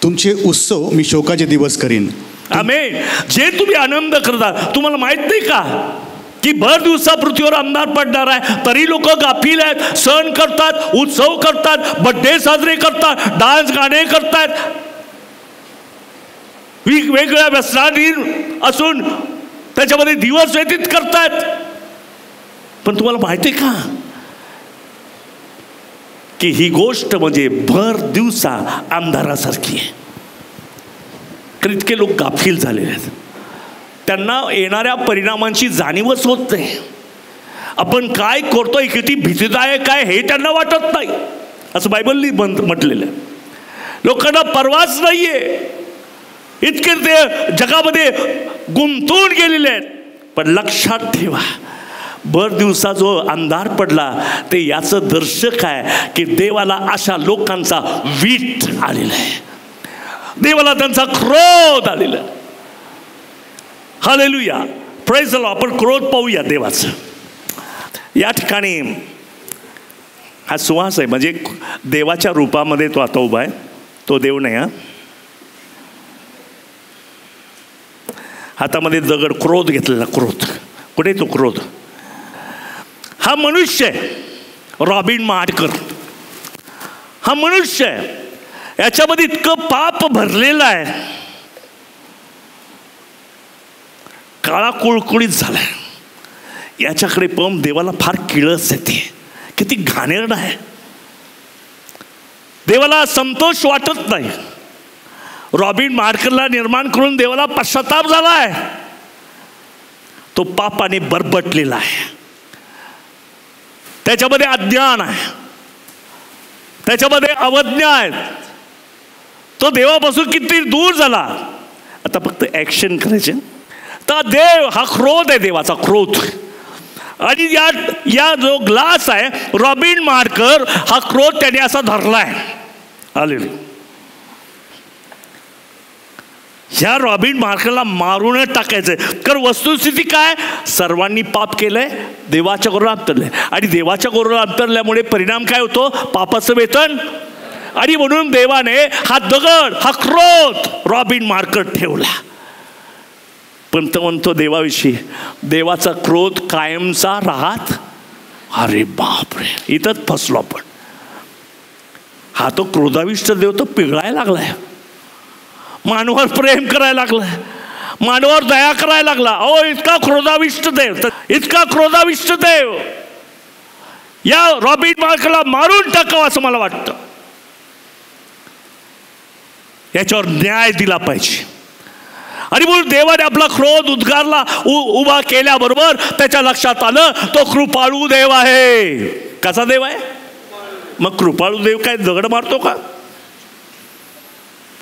तुमचे उत्सव मी शोकाचे दिवस करेन. आमेन. जे तुम्ही आनंद करता, तुम्हाला माहित नाही का की भर दिवसा पृथ्वीवर अंधार पडणार आहे, तरी लोक गाफील आहेत. सण करतात, उत्सव करतात, बर्थडे साजरे करतात, डान्स गाणे करतात, वेगवेगळ्या व्यसनाधीन असून त्याच्यामध्ये दिवस व्यतीत करतात. पण तुम्हाला माहिती आहे का की ही गोष्ट म्हणजे भर दिवसा अंधारासारखी आहे. कारण इतके लोक गाफील झालेले आहेत, त्यांना येणाऱ्या परिणामांची जाणीवच होत नाही. आपण काय करतोय, किती भीतीदायक आहे हे त्यांना वाटत नाही, असं बायबलनी म्हटलेलं आहे. लोकांना परवाच नाहीये, इतके ते जगामध्ये गुंतून गेलेले आहेत. पण लक्षात ठेवा, भर दिवसा जो अंधार पडला ते याचं दर्शक आहे की देवाला अशा लोकांचा वीट आलेला आहे, देवाला त्यांचा क्रोध आलेला आहे. Hallelujah, praise the Lord. आपण क्रोध पाहूया देवाचं. या ठिकाणी हा सुवास आहे, म्हणजे देवाच्या रूपामध्ये तो आता उभा आहे. तो देव नाही हा, हातामध्ये दगड, क्रोध घेतलेला क्रोध. कुठे तो क्रोध? हा मनुष्य आहे, रॉबिन माडकर हा मनुष्य आहे. याच्यामध्ये इतकं पाप भरलेलं आहे, काळा कुळकुळीत झालाय. याच्याकडे पण देवाला फार किळस येते. किती घाणेरडा आहे, देवाला संतोष वाटत नाही. रॉबिन माडकरला निर्माण करून देवाला पश्चाताप झाला आहे. तो पापाने बरबटलेला आहे, त्याच्यामध्ये अज्ञान आहे, त्याच्यामध्ये अवज्ञा आहे. तो देवापासून किती दूर झाला. आता फक्त ॲक्शन करायचे. तर देव हा क्रोध आहे, देवाचा क्रोध. आणि या जो ग्लास आहे रॉबिन मार्कर, हा क्रोध त्याने असा धरलाय. आलेली ह्या रॉबिन मार्करला मारूनच टाकायचंय. कारण वस्तुस्थिती काय, सर्वांनी पाप केलंय, देवाच्या बरोबर अंतरलंय. आणि देवाच्या बरोबर अंतरल्यामुळे परिणाम काय होतो, पापाचं वेतन. आणि म्हणून देवाने हा दगड, हा क्रोध रॉबिन मार्कर ठेवला. पण तो म्हणतो देवाविषयी, देवाचा क्रोध कायमचा राहत. अरे बापरे, इथंच फसलो आपण. हा तो क्रोधाविष्ट देव तो पिघळायला लागलाय, मानवावर प्रेम करायला लागलाय, मानवावर दया करायला लागला. अहो इतका क्रोधाविष्ट देव, इतका क्रोधाविष्ट देव या रॉबिन मार्करला मारून टाकावं असं मला वाटतं. याच्यावर न्याय दिला पाहिजे. आणि म्हणून देवाने आपला क्रोध उद्गारला उभा केल्याबरोबर त्याच्या लक्षात आलं तो कृपाळू देव आहे. कसा देव आहे मग? कृपाळू देव काय दगड मारतो का?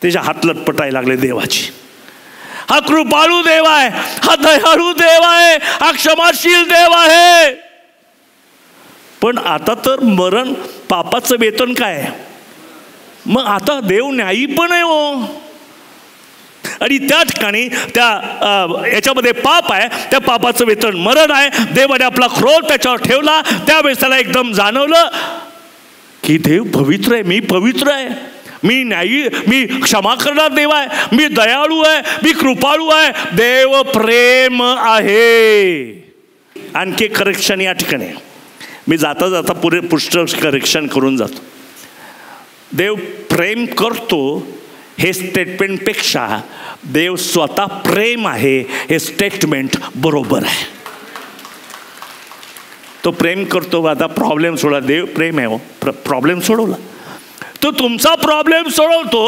त्याच्या हात लटपटायला लागले देवाची. हा कृपाळू देव आहे, हा दयाळू देव आहे, हा क्षमाशील देव आहे. पण आता तर मरण, पापाचं वेतन काय? मग आता देव न्यायी पण आहे हो. आणि त्या ठिकाणी त्या याच्यामध्ये पाप आहे, त्या पापाचं वेतन मरण आहे. देवाने आपला क्रोध त्याच्यावर ठेवला. त्यावेळेस त्याला एकदम जाणवलं की देव पवित्र आहे, मी पवित्र आहे, मी न्यायी, मी क्षमा करणारा देव आहे, मी दयाळू आहे, मी कृपाळू आहे, देव प्रेम आहे. आणखी करेक्शन या ठिकाणी मी जाता जाता पुढे पुष्ट करेक्शन करून जातो. देव प्रेम करतो हे स्टेटमेंटपेक्षा देव स्वतः प्रेम आहे हे स्टेटमेंट बरोबर आहे. तो प्रेम करतो, आता प्रॉब्लेम सोडा. देव प्रेम आहे हो, प्रॉब्लेम सोडवला. तो तुमचा प्रॉब्लेम सोडवतो,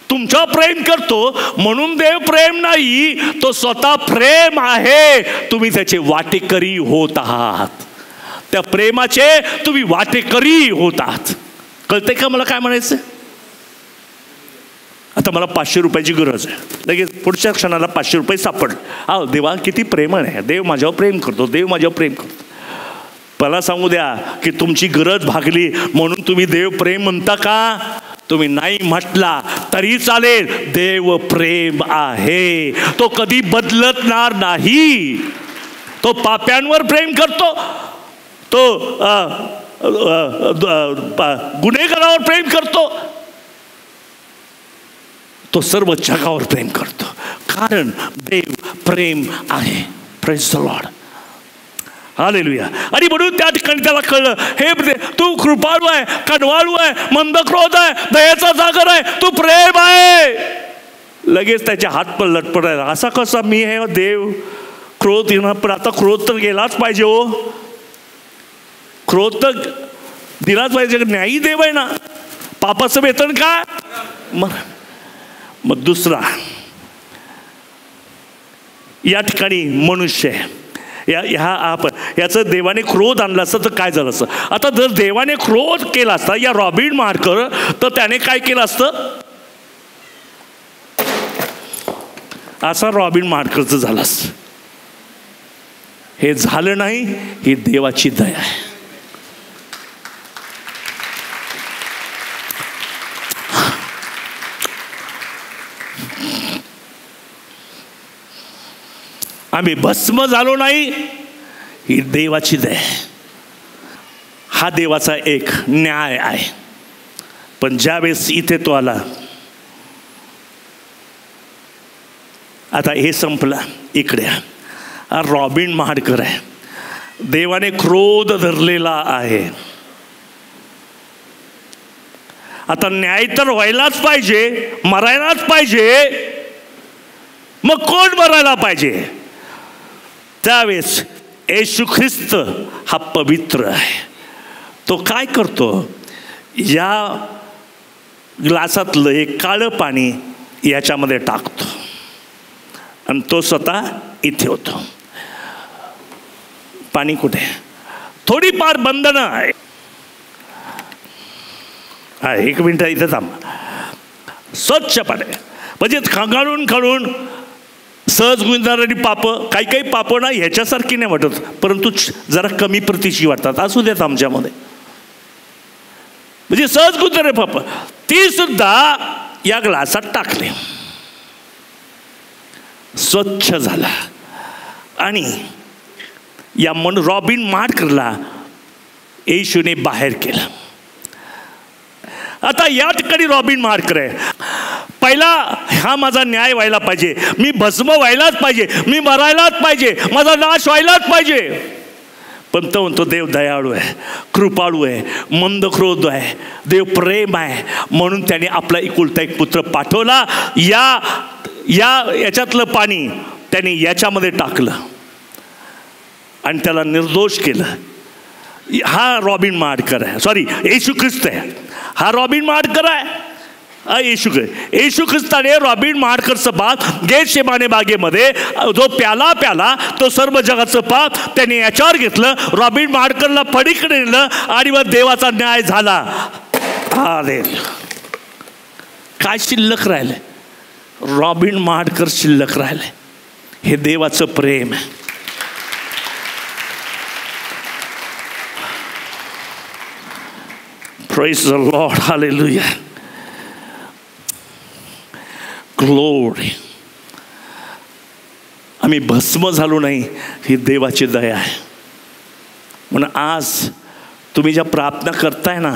तुमचा प्रेम करतो. म्हणून देव प्रेम नाही, तो स्वतः प्रेम आहे. तुम्ही त्याचे वाटेकरी होत आहात, त्या प्रेमाचे तुम्ही वाटेकरी होत आहात. कळते का मला काय म्हणायचं? आता मला 500 रुपयाची गरज आहे, लगेच पुढच्या क्षणाला 500 रुपये सापडले. हा देवा किती प्रेमळ आहे, देव माझ्यावर प्रेम करतो, देव माझ्यावर प्रेम करतो. मला सांगू द्या की तुमची गरज भागली म्हणून तुम्ही देव प्रेम म्हणता का? तुम्ही नाही म्हटला तरी चालेल. देव प्रेम आहे, तो कधी बदलणार नाही. तो पाप्यांवर प्रेम करतो, तो गुन्हेगारावर प्रेम करतो, तो सर्व जगावर प्रेम करतो. कारण देव प्रेम आहे. Praise the lord, hallelujah. आणि म्हणून त्या ठिकाणी त्याला कळलं, हे तू कृपाळू आहे, कनवाळू आहे, मंदक्रोध आहे, दयेचा सागर आहे, तू प्रेम आहे. लगेच त्याचे हात पण लटपटायला. असा कसा मी आहे देव? क्रोध येणार, पण आता क्रोध तर गेलाच पाहिजे हो, क्रोध तर दिलाच पाहिजे. न्यायी देव आहे ना, पापाचं वेतन काय? मग दुसरा या ठिकाणी मनुष्य याचं देवाने क्रोध आणला असतं तर काय झालं असतं? आता जर देवाने क्रोध केला असता या रॉबिन मार्कर, तर त्याने काय केलं असतं? असा रॉबिन मार्करचं झालं असतं. हे झालं नाही, ही देवाची दया आहे. आम्ही भस्म झालो नाही, ही देवाची दया. हा देवाचा एक न्याय आहे. पण ज्यावेळेस इथे तो आला, आता हे संपलं. इकडे हा रॉबिन मार्कर आहे. देवाने क्रोध धरलेला आहे. आता न्याय तर व्हायलाच पाहिजे, मरायलाच पाहिजे. मग कोण मरायला पाहिजे? त्यावेळेस येशू ख्रिस्त हा पवित्र आहे. तो काय करतो? या ग्लासातलं एक काळं पाणी याच्यामध्ये टाकतो आणि तो स्वतः इथे होतो. पाणी कुठे? थोडीफार बंधनं आहे. 1 मिनिट इथे थांबा. स्वच्छपणे, म्हणजे काढून काढून सहज गुंजणारी पापं, काही काही पापं ना ह्याच्यासारखी नाही वाटत, परंतु जरा कमी प्रतीची वाटतात, असू देत आमच्यामध्ये. म्हणजे सहज गुंजणारे पापं ती सुद्धा या ग्लासात टाकले, स्वच्छ झाला. आणि या रॉबिन मार्करला येशूने बाहेर केलं. आता या ठिकाणी रॉबिन मार्कर आहे. पहिला हा माझा न्याय व्हायला पाहिजे, मी भस्म व्हायलाच पाहिजे, मी मरायलाच पाहिजे, माझा नाश व्हायलाच पाहिजे. पण तो म्हणतो देव दयाळू आहे, कृपाळू आहे, मंदक्रोध आहे, देव प्रेम आहे, म्हणून त्याने आपला एकुलता एक पुत्र पाठवला. याच्यातलं पाणी त्याने याच्यामध्ये टाकलं आणि त्याला निर्दोष केलं. हा रॉबिन मार्कर आहे, सॉरी येशू ख्रिस्त आहे. हा रॉबिन मार्कर आहे, येशू ख्रिस्ताने रॉबिन मार्करचं पाप गेतशेमाने बागेमध्ये जो प्याला तो सर्व जगाचं पाप त्याने याच्यावर घेतलं, रॉबिन मार्करला पडीकडे नेलं आणि मग देवाचा न्याय झाला. अरे काय शिल्लक राहिले, रॉबिन मार्कर शिल्लक राहिले. हे देवाचं प्रेम आहे. Praise the Lord, hallelujah, glory. आम्ही भस्म झालो नाही, ही देवाची दया आहे. म्हणून आज तुम्ही ज्या प्रार्थना करताय ना,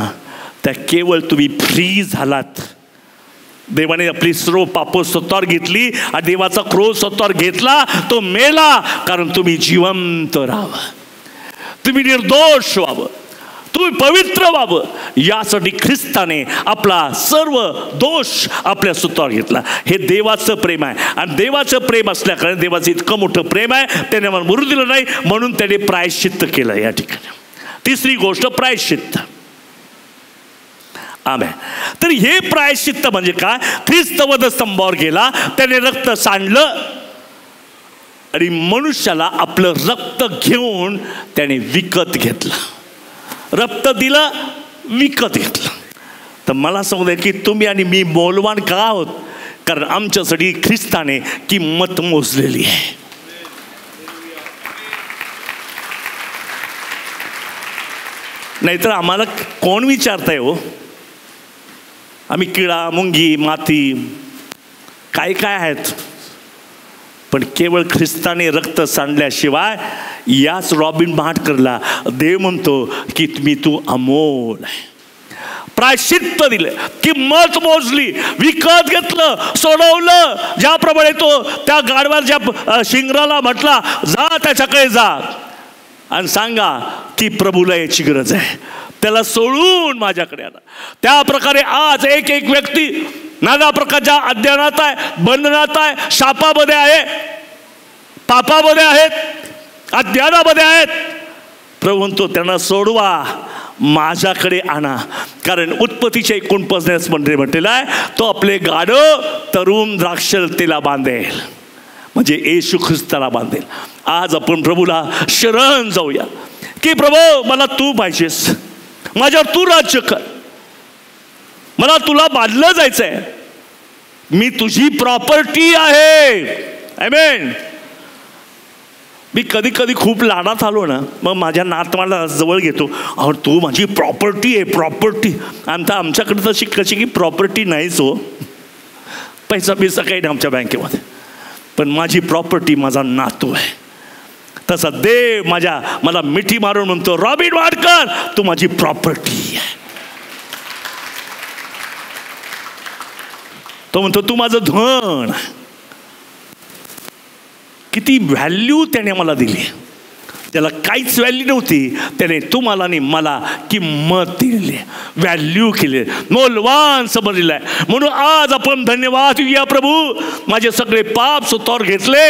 त्या केवळ तुम्ही फ्री झालात. देवाने आपली सर्व पाप स्वतःवर घेतली आणि देवाचा क्रोध स्वतःवर घेतला, तो मेला कारण तुम्ही जिवंत राहावं, तुम्ही निर्दोष व्हावं, तुम्ही पवित्र व्हावं. यासाठी ख्रिस्ताने आपला सर्व दोष आपल्या स्वतःवर घेतला. हे देवाचं प्रेम आहे. आणि देवाचं प्रेम असल्याकारणे, देवाचं इतकं मोठं प्रेम आहे, त्याने मला मरू दिलं नाही, म्हणून त्याने प्रायश्चित्त केलं. या ठिकाणी तिसरी गोष्ट प्रायश्चित्त. आमेन. तर हे प्रायश्चित्त म्हणजे काय? ख्रिस्त वधस्तंभावर गेला, त्याने रक्त सांडलं आणि मनुष्याला आपलं रक्त घेऊन त्याने विकत घेतलं. रक्त दिलं, विकत घेतलं. तर मला सांगू की तुम्ही आणि मी मौल्यवान का आहोत? कारण आमच्यासाठी ख्रिस्ताने किंमत मोजलेली आहे. नाहीतर आम्हाला कोण विचारताय हो? आम्ही किडा, मुंगी, माती काय काय आहेत, पण केवळ ख्रिस्ताने रक्त सांडल्याशिवाय याच रॉबिन मार्करला देव म्हणतो की तू अमोल आहे. प्रायश्चित्त दिले, किंमत मोजली, विकत घेतलं, सोडवलं. ज्याप्रमाणे तो त्या गाढवाला, ज्या शिंगराला म्हटला जा त्याच्याकडे जा आणि सांगा की प्रभूला याची गरज आहे, त्याला सोडून माझ्याकडे आला. त्या प्रकारे आज एक एक व्यक्ती नाना प्रकारच्या अज्ञानात आहे, बंधनात आहे, शापामध्ये आहे, पापामध्ये आहेत, अज्ञानामध्ये आहेत. प्रभू म्हणतो त्यांना सोडवा, माझ्याकडे आणा. कारण उत्पत्तीच्या 49 मध्ये म्हटलेलं आहे, तो आपले गाढव तरुण द्राक्षतेला बांधेल, म्हणजे येशू ख्रिस्ताला बांधेल. आज आपण प्रभूला शरण जाऊया की प्रभू मला तू पाहिजेस, माझ्यावर तू राज्य कर, मला तुला बांधलं जायचंय, मी तुझी प्रॉपर्टी आहे. आमेन. मी कधी कधी खूप लाडात आलो ना, मग माझ्या नातवाला जवळ घेतो, अहो तू माझी प्रॉपर्टी आहे, प्रॉपर्टी. आमच्याकडे तशी कशी की प्रॉपर्टी नाहीच हो, पैसा बिसा काही नाही आमच्या बँकेमध्ये, पण माझी प्रॉपर्टी माझा नातू आहे. तसा देव मला मिठी मारून म्हणतो, रॉबिन मार्कर तू माझी प्रॉपर्टी आहे. तो म्हणतो तू माझं धन. किती व्हॅल्यू त्याने मला दिली, त्याला काहीच व्हॅल्यू नव्हती, त्याने तुम्हाला आणि मला किंमत दिली, व्हॅल्यू केली, मौल्यवान समजलेलं आहे. म्हणून आज आपण धन्यवाद देऊया, प्रभू माझे सगळे पाप स्वतःवर घेतले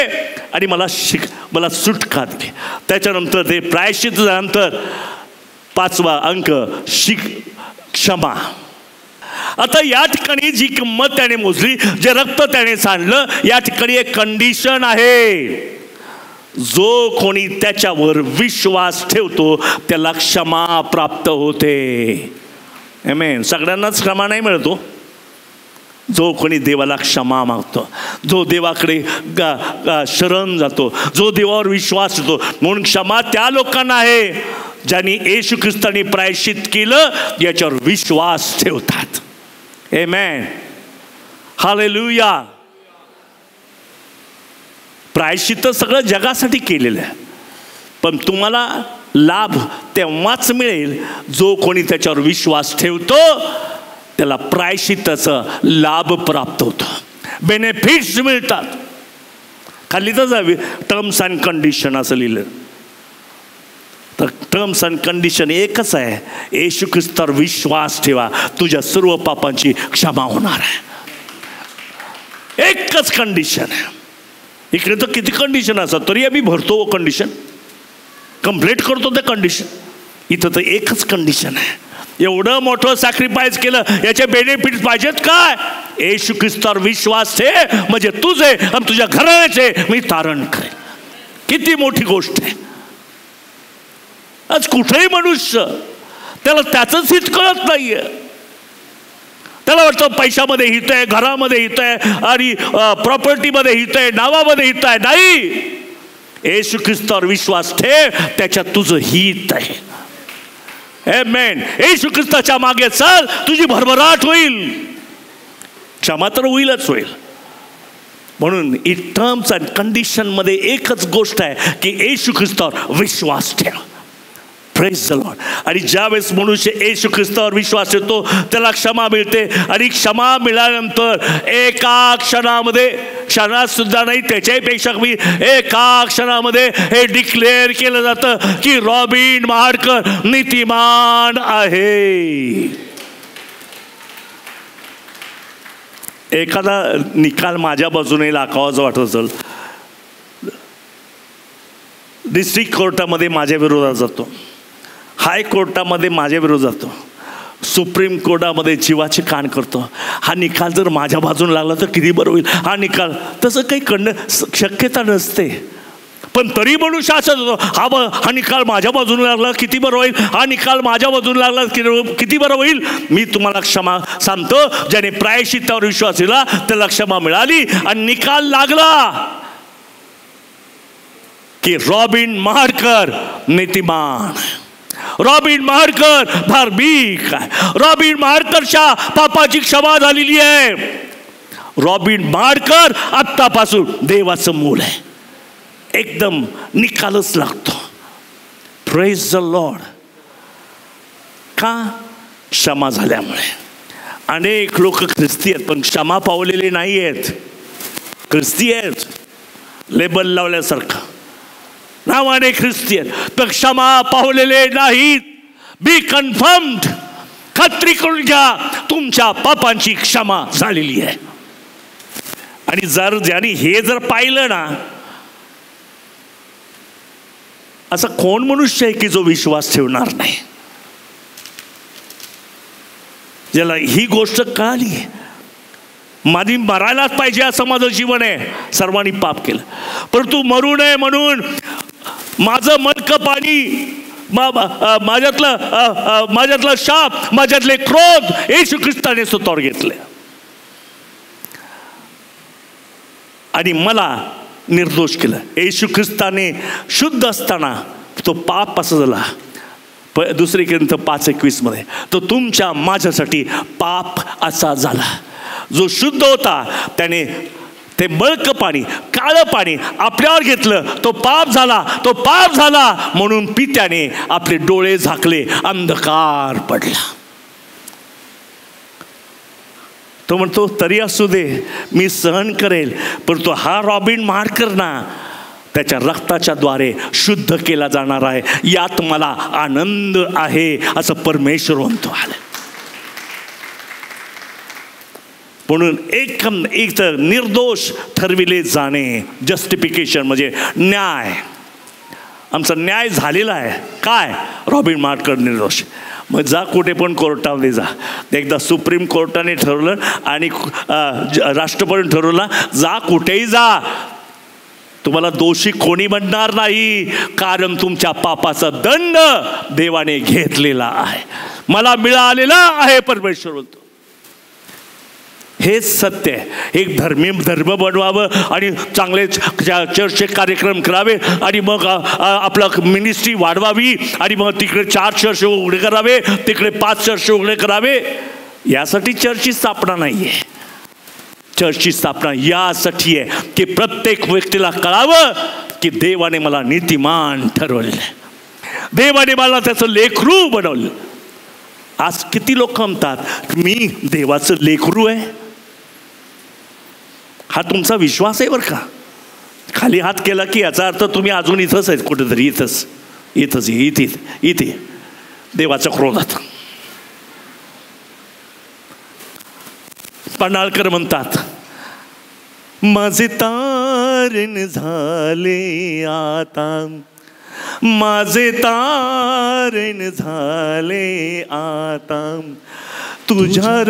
आणि मला सुटका दिली. त्याच्यानंतर ते प्रायश्चित्त झाल्यानंतर 5वा अंक क्षमा. आता या ठिकाणी जी किंमत त्याने मोजली, जे रक्त त्याने सांडलं, या ठिकाणी एक कंडिशन आहे, जो कोणी त्याच्यावर विश्वास ठेवतो त्याला क्षमा प्राप्त होते. आमेन. सगळ्यांनाच क्षमा नाही मिळतो, जो कोणी देवाला क्षमा मागतो, जो देवाकडे शरण जातो, जो देवावर विश्वास ठेवतो. म्हणून क्षमा त्या लोकांना आहे ज्यांनी येशू ख्रिस्ताने प्रायश्चित केलं याच्यावर विश्वास ठेवतात. आमेन, हालेलुया. प्रायश्चित सगळं जगासाठी केलेलं आहे, पण तुम्हाला लाभ तेव्हाच मिळेल जो कोणी त्याच्यावर विश्वास ठेवतो, त्याला प्रायश्चित्ताचा लाभ प्राप्त होतो, बेनिफिट्स मिळतात. खाली तर टर्म्स अँड कंडिशन असं लिहिलं, तर टर्म्स अँड कंडिशन एकच आहे, येशू ख्रिस्तावर विश्वास ठेवा, तुझ्या सर्व पापांची क्षमा होणार आहे. एकच कंडिशन आहे. इकडे तर किती कंडिशन असतात तरी आम्ही भरतो कंडिशन, कंप्लीट करतो ते कंडिशन. इथं तर एकच कंडिशन आहे. एवढं मोठं सॅक्रिफाईस केलं, याचे बेनिफिट पाहिजेत काय? येशू ख्रिस्तावर विश्वास ठेव, म्हणजे तुझे आणि तुझ्या घराचे मी तारण करेन. किती मोठी गोष्ट आहे. आज कुठेही मनुष्य त्याला त्याचंच हित कळत नाहीये. त्याला वाटतं पैशामध्ये हित आहे, घरामध्ये हित आहे, आणि प्रॉपर्टीमध्ये हित आहे, नावामध्ये हित आहे. नाही, येशू ख्रिस्तावर विश्वास ठेव, त्याच्यात तुझं हित आहे. आमेन. येशू ख्रिस्ताच्या मागे चल, तुझी भरभराट होईल, क्षमा तर होईलच होईल. म्हणून इ टर्म्स अँड कंडिशन मध्ये एकच गोष्ट आहे की येशू ख्रिस्तावर विश्वास ठेव. Praise the lord. आणि ज्यावेळेस मनुष्य येशू ख्रिस्तावर विश्वास ठेवतो त्याला क्षमा मिळते, आणि क्षमा मिळाल्यानंतर एका क्षणामध्ये, क्षणात सुद्धा नाही त्याच्यापेक्षा कमी, एका क्षणामध्ये हे डिक्लेअर केलं जातं की रॉबिन महाडकर नीतिमान आहे. एखादा निकाल माझ्या बाजूने लाखावाचा वाटत असेल, डिस्ट्रिक्ट कोर्टामध्ये माझ्या विरोधात जातो, हायकोर्टामध्ये माझ्या विरोधात जातो, सुप्रीम कोर्टामध्ये जीवाचे कान करतो. हा निकाल जर माझ्या बाजूने लागला तर किती बरं होईल. हा निकाल तसं काही करणं शक्यता नसते, पण तरी मनुष्य असं होतो, हा निकाल माझ्या बाजूने लागला किती बरं होईल, हा निकाल माझ्या बाजूने लागला किती बरं होईल. मी तुम्हाला क्षमा सांगतो, ज्याने प्रायश्चित्तावर विश्वास दिला त्याला क्षमा मिळाली, आणि निकाल लागला की रॉबिन महाडकर नीतिमान, रॉबिन महाडकर धार्मिक आहे, रॉबिन महाडकरच्या पापाची क्षमा झालेली आहे, रॉबिन महाडकर आत्तापासून देवाचं मूल आहे. एकदम निकालच लागतो. Praise the Lord. का? क्षमा झाल्यामुळे. अनेक लोक ख्रिस्ती आहेत पण क्षमा पावलेले नाही आहेत. ख्रिस्ती आहेत, लेबल लावल्यासारखं नावाने ख्रिस्ती आहेत, पण क्षमा पावलेले नाहीत. बी कन्फर्म्ड. खात्री करून घ्या तुमच्या पापांची क्षमा झालेली आहे. आणि जर ज्यांनी हे जर पाहिलं ना, असा कोण मनुष्य आहे की जो विश्वास ठेवणार नाही. ज्याला ही गोष्ट कळाली, माझी मरायलाच पाहिजे असं माझं जीवन आहे, सर्वांनी पाप केलं, परंतु मरू नये म्हणून माझं मडकं पाणी, माझ्यातलं शाप, माझ्यातले क्रोध येशू ख्रिस्ताने स्वतःवर घेतले आणि मला निर्दोष केलं. येशू ख्रिस्ताने शुद्ध असताना तो पाप असा झाला. 2 कोरिंथ 5:21 मध्ये, तो तुमच्या माझ्यासाठी पाप असा झाला. जो शुद्ध होता त्याने ते मळकं पाणी, काळं पाणी आपल्यावर घेतलं, तो पाप झाला. तो पाप झाला म्हणून पित्याने आपले डोळे झाकले, अंधकार पडला. तो म्हणतो तरी असू दे, मी सहन करेल, परंतु हा रॉबिन महाडकर ना त्याच्या रक्ताच्या द्वारे शुद्ध केला जाणार आहे, यात मला आनंद आहे असं परमेश्वर म्हणतो आलं. म्हणून एक तर निर्दोष ठरविले जाणे, जस्टिफिकेशन म्हणजे न्याय. आमचा न्याय झालेला आहे. काय? रॉबिन महाडकर निर्दोष. मग जा कुठे पण कोर्टामध्ये जा. एकदा सुप्रीम कोर्टाने ठरवलं आणि राष्ट्रपतीने ठरवलं, जा कुठेही जा, तुम्हाला दोषी कोणी म्हणणार नाही, कारण तुमच्या पापाचा दंड देवाने घेतलेला आहे, मला मिळालेला आहे, परमेश्वर बोलतो. हेच सत्य आहे. एक धर्म बनवावं आणि चांगले चर्चचे कार्यक्रम करावे आणि मग आपलं मिनिस्ट्री वाढवावी आणि मग तिकडे 4 चर्च उघडे करावे, तिकडे 5 चर्च उघडे करावे. यासाठी चर्चची स्थापना नाही आहे. चर्चची स्थापना यासाठी आहे की प्रत्येक व्यक्तीला कळावं की देवाने मला नीतिमान ठरवलं, देवाने मला त्याचं लेकरू बनवलं. आज किती लोक म्हणतात मी देवाचं लेकरू आहे. हा तुमचा विश्वास आहे बरं का. खाली हात केला की याचा अर्थ तुम्ही अजून इथंच आहेत, कुठेतरी इथे देवाच्या क्रोधात. पन्हाळकर म्हणतात माझे तारण झाले आता, माझे तारण झाले आता, तुझ्या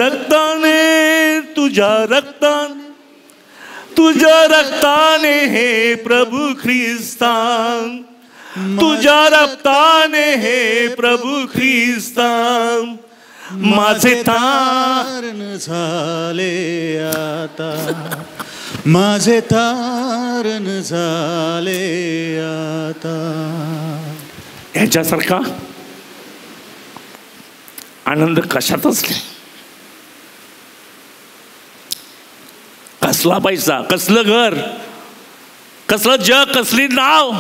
रक्ताने हे प्रभू ख्रिस्ता, तुझ्या रक्ताने हे प्रभू ख्रिस्ता, माझे तारण झाले आता, माझे तारण झाले आता. ह्याच्यासारखा आनंद कशातच नाही. कसला पैसा, कसलं घर, कसलं जग, कसली नाव,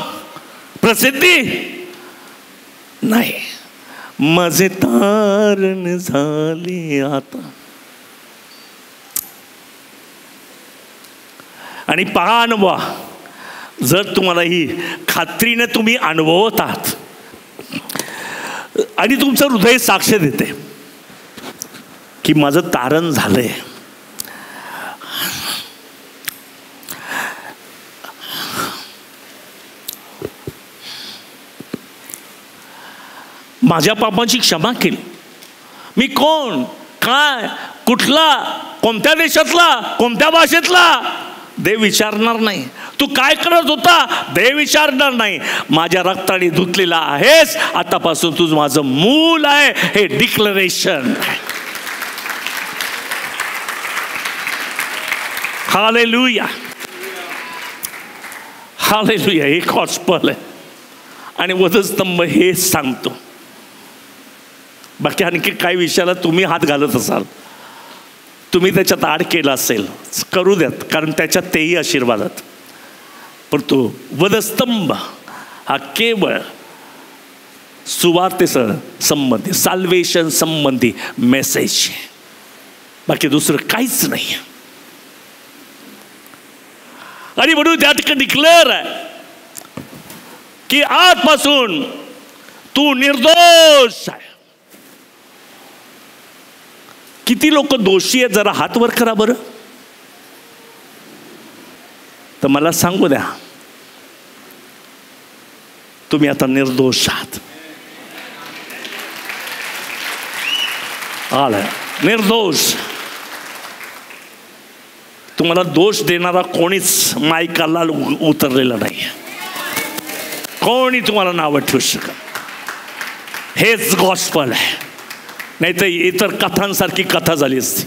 प्रसिद्धी नाही. माझे तारण झाले आता. आणि पहा अनुभवा, जर तुम्हाला ही खात्रीने तुम्ही अनुभवतात आणि तुमचं हृदय साक्ष देते की माझं तारण झालंय, माझ्या पापांची क्षमा केली, मी कोण, काय, कुठला, कोणत्या देशातला, कोणत्या भाषेतला, देव विचारणार नाही. तू काय करत होता, देव विचारणार नाही. माझ्या रक्ताने धुतलेला आहेस, आतापासून तुझं माझं मूल आहे, हे डिक्लरेशन. Hallelujah, hallelujah. हे गॉस्पेल आहे आणि वधस्तंभ हे सांगतो. बाकी आणखी काही विषयाला तुम्ही हात घालत असाल, तुम्ही त्याच्यात आड केला असेल, करू द्यात, कारण त्याच्यात तेही आशीर्वादात. पण तो वधस्तंभ हा केवळ सुवार्तेसह संबंधी, साल्वेशन संबंधी मेसेज, बाकी दुसरं काहीच नाही. आणि म्हणून त्या ठिकाणी डिक्लेअर आहे की आजपासून तू निर्दोष आहे. किती लोक दोषी आहेत जरा हात वर करा बरं. तर मला सांगू द्या, तुम्ही आता निर्दोष आहात. आलं निर्दोष. तुम्हाला दोष देणारा कोणीच माईकाला उतरलेला नाही. कोणी तुम्हाला नावं ठेवू शकत. हेच गॉस्पेल आहे, नाही तर इतर कथांसारखी कथा झाली असती.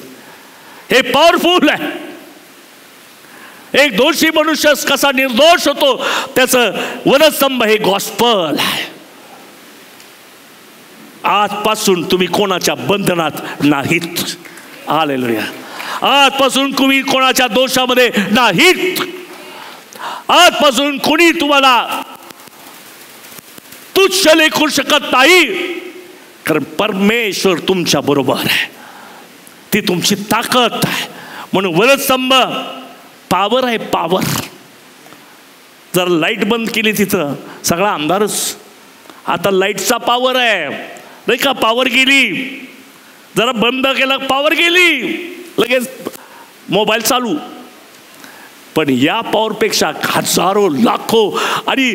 हे पॉवरफुल आहे. एक दोषी मनुष्य कसा निर्दोष होतो त्याचं वधस्तंभ हे गॉस्पेल आहे. आजपासून तुम्ही कोणाच्या बंधनात नाहीत. हालेलुया. आजपासून तुम्ही कोणाच्या दोषामध्ये नाहीत. आजपासून कोणी तुम्हाला तुच्छ लेखू शकत नाही, कारण परमेश्वर तुमच्या बरोबर आहे. ती तुमची ताकद आहे. म्हणून वधस्तंभ पॉवर आहे, पॉवर. जर लाईट बंद केली तिथं सगळा अंधारच. आता लाईटचा पॉवर आहे नाही का, पॉवर गेली, जरा बंद केला पॉवर गेली, लगेच मोबाईल चालू. पण या पॉवरपेक्षा हजारो लाखो आणि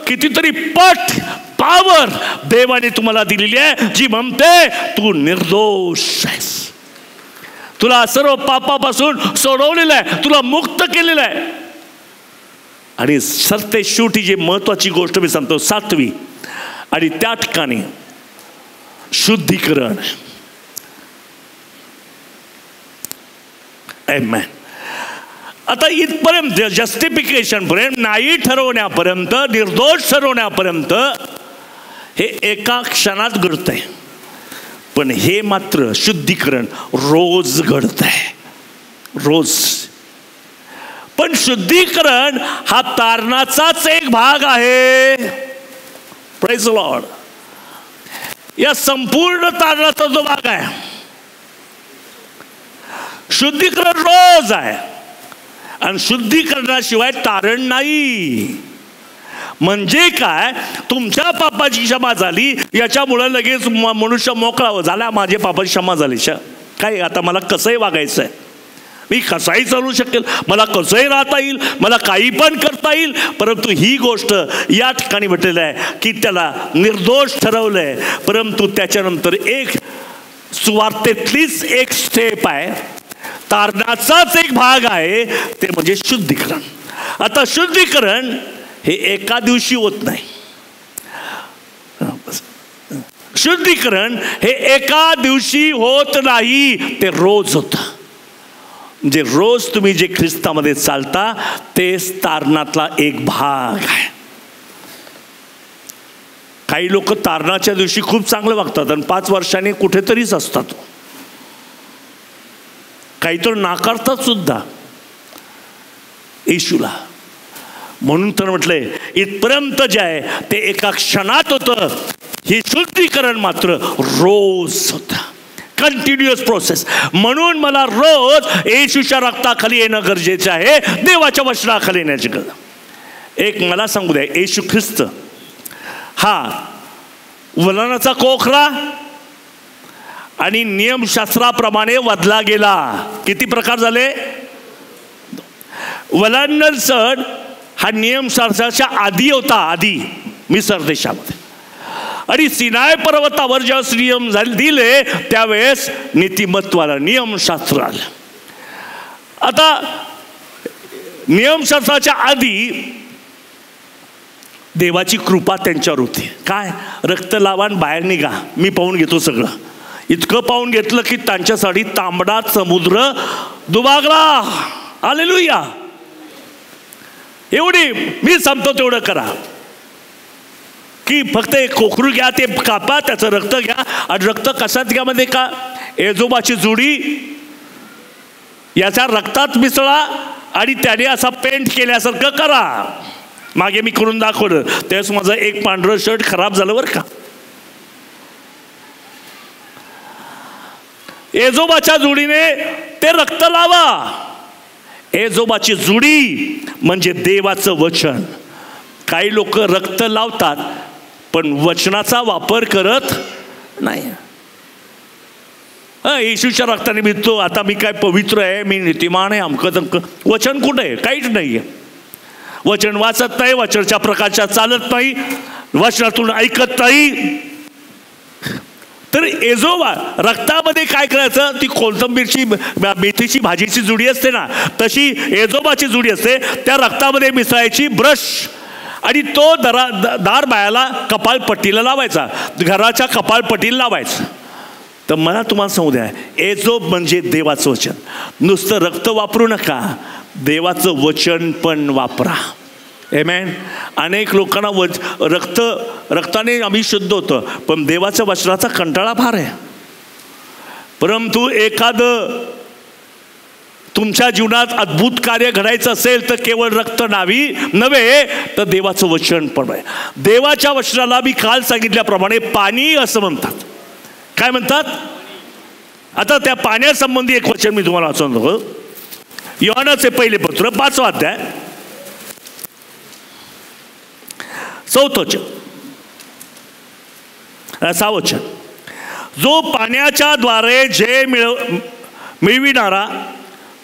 कितीतरी पट पॉवर देवाने तुम्हाला दिलेली आहे, जी म्हणते तू निर्दोष आहेस. तुला सर्व पापापासून सोडवलेलं आहे, तुला मुक्त केलेलं आहे. आणि सरते शेवटी जी महत्वाची गोष्ट मी सांगतो, 7वी, आणि त्या ठिकाणी शुद्धीकरण. आमेन. आता इथपर्यंत जस्टिफिकेशनपर्यंत, नाही ठरवण्यापर्यंत, निर्दोष ठरवण्यापर्यंत हे एका क्षणात घडतंय. पण हे मात्र शुद्धीकरण रोज घडतंय, रोज. पण शुद्धीकरण हा तारणाचाच एक भाग आहे. Praise the Lord. या संपूर्ण तारणाचा जो भाग आहे, शुद्धीकरण रोज आहे. आणि शुद्धीकरणाशिवाय तारण नाही. म्हणजे काय, तुमच्या पापाची क्षमा झाली याच्यामुळे लगेच मनुष्य मोकळा झाला, माझ्या पापाची क्षमा झाली. काय आता मला कसंही वागायचं आहे, मी कसाही चालू शकेल, मला कसंही राहता येईल, मला काही पण करता येईल. परंतु ही गोष्ट या ठिकाणी म्हटलेलं आहे की त्याला निर्दोष ठरवलं आहे. परंतु त्याच्यानंतर एक सुवार्तेतलीच एक स्टेप आहे, तारणाचाच एक भाग आहे, ते म्हणजे शुद्धीकरण. आता शुद्धीकरण हे एका दिवशी होत नाही. शुद्धीकरण हे एका दिवशी होत नाही, ते रोज होतं. म्हणजे रोज तुम्ही जे ख्रिस्तामध्ये चालता तेच तारणातला एक भाग आहे. काही लोक तारणाच्या दिवशी खूप चांगलं वागतात आणि 5 वर्षांनी कुठेतरीच असतात. काही तर नाकारतात सुद्धा येशूला. म्हणून तर म्हटलंय इथपर्यंत जे आहे ते एका क्षणात होतं. हे शुद्धीकरण मात्र रोज होतं, कंटिन्युअस प्रोसेस. म्हणून मला रोज येशूच्या रक्ताखाली येणं गरजेचं आहे, देवाच्या वचनाखाली येण्याची गरज. एक मला सांगू द्या, येशू ख्रिस्त हा वलनाचा कोखरा आणि नियमशास्त्राप्रमाणे वधला गेला. किती प्रकार झाले? वलन सण हा नियमशास्त्राच्या आधी होता, आधी मिसर देशामध्ये. आणि सिनाय पर्वतावर जेव्हा नियम दिले त्यावेळेस नीतिमत्व आलं, नियमशास्त्र आलं. आता नियमशास्त्राच्या आधी देवाची कृपा त्यांच्यावर होती. काय? रक्त लावा बाहेर निघा, मी पाहून घेतो सगळं. इतकं पाहून घेतलं की त्यांच्यासाठी तांबडा समुद्र दुभागला. हालेलुया. एवढी मी सांगतो तेवढं करा, की फक्त एक कोकरू घ्या, ते कापा, त्याचं रक्त घ्या. आणि रक्त कशात घ्या मध्ये का? एजोबाची जुडी याच्या रक्तात मिसळा आणि त्याने असा पेंट केल्यासारखं करा. मागे मी करून दाखवलं, त्यावेळेस माझं एक पांढरं शर्ट खराब झालं बरं का. एजोबाच्या जुडीने ते रक्त लावा. एजोबाची जुडी म्हणजे देवाचं वचन. काही लोक रक्त लावतात पण वचनाचा वापर करत नाही. येशूच्या रक्ताने भिजतो, आता मी काय पवित्र आहे, मी नीतिमान आहे, अमकं तमकं. वचन कुठे आहे? काहीच नाही आहे. वचन वाचत नाही, वचनाच्या प्रकारच्या चालत नाही, वचनातून ऐकत नाही. तर एजोबा रक्तामध्ये काय करायचं? ती कोथिंबीरची मेथीची भाजीची जुडी असते ना, तशी एजोबाची जुडी असते. त्या रक्तामध्ये मिसळायची ब्रश आणि तो दार बायाला कपाळपट्टीला लावायचा, घराच्या कपाळपट्टीला लावायचं. तर मला तुम्हाला सांगू द्या, एजोब म्हणजे देवाचं वचन. नुसतं रक्त वापरू नका, देवाचं वचन पण वापरा. आमेन. अनेक लोकांना रक्ताने आम्ही शुद्ध होतो, पण देवाच्या वचनाचा कंटाळा फार आहे. परंतु एखादं तुमच्या जीवनात अद्भुत कार्य घडायचं असेल तर केवळ रक्त नव्हे तर देवाचं वचन पण आहे. देवाच्या वचनाला मी काल सांगितल्याप्रमाणे पाणी असं म्हणतात. काय म्हणतात? आता त्या पाण्यासंबंधी एक वचन मी तुम्हाला वाचवतो. योहानाचे पहिले पत्र 5 अध्याय 4 वचन. जो पाण्याच्या द्वारे जे मिळविणारा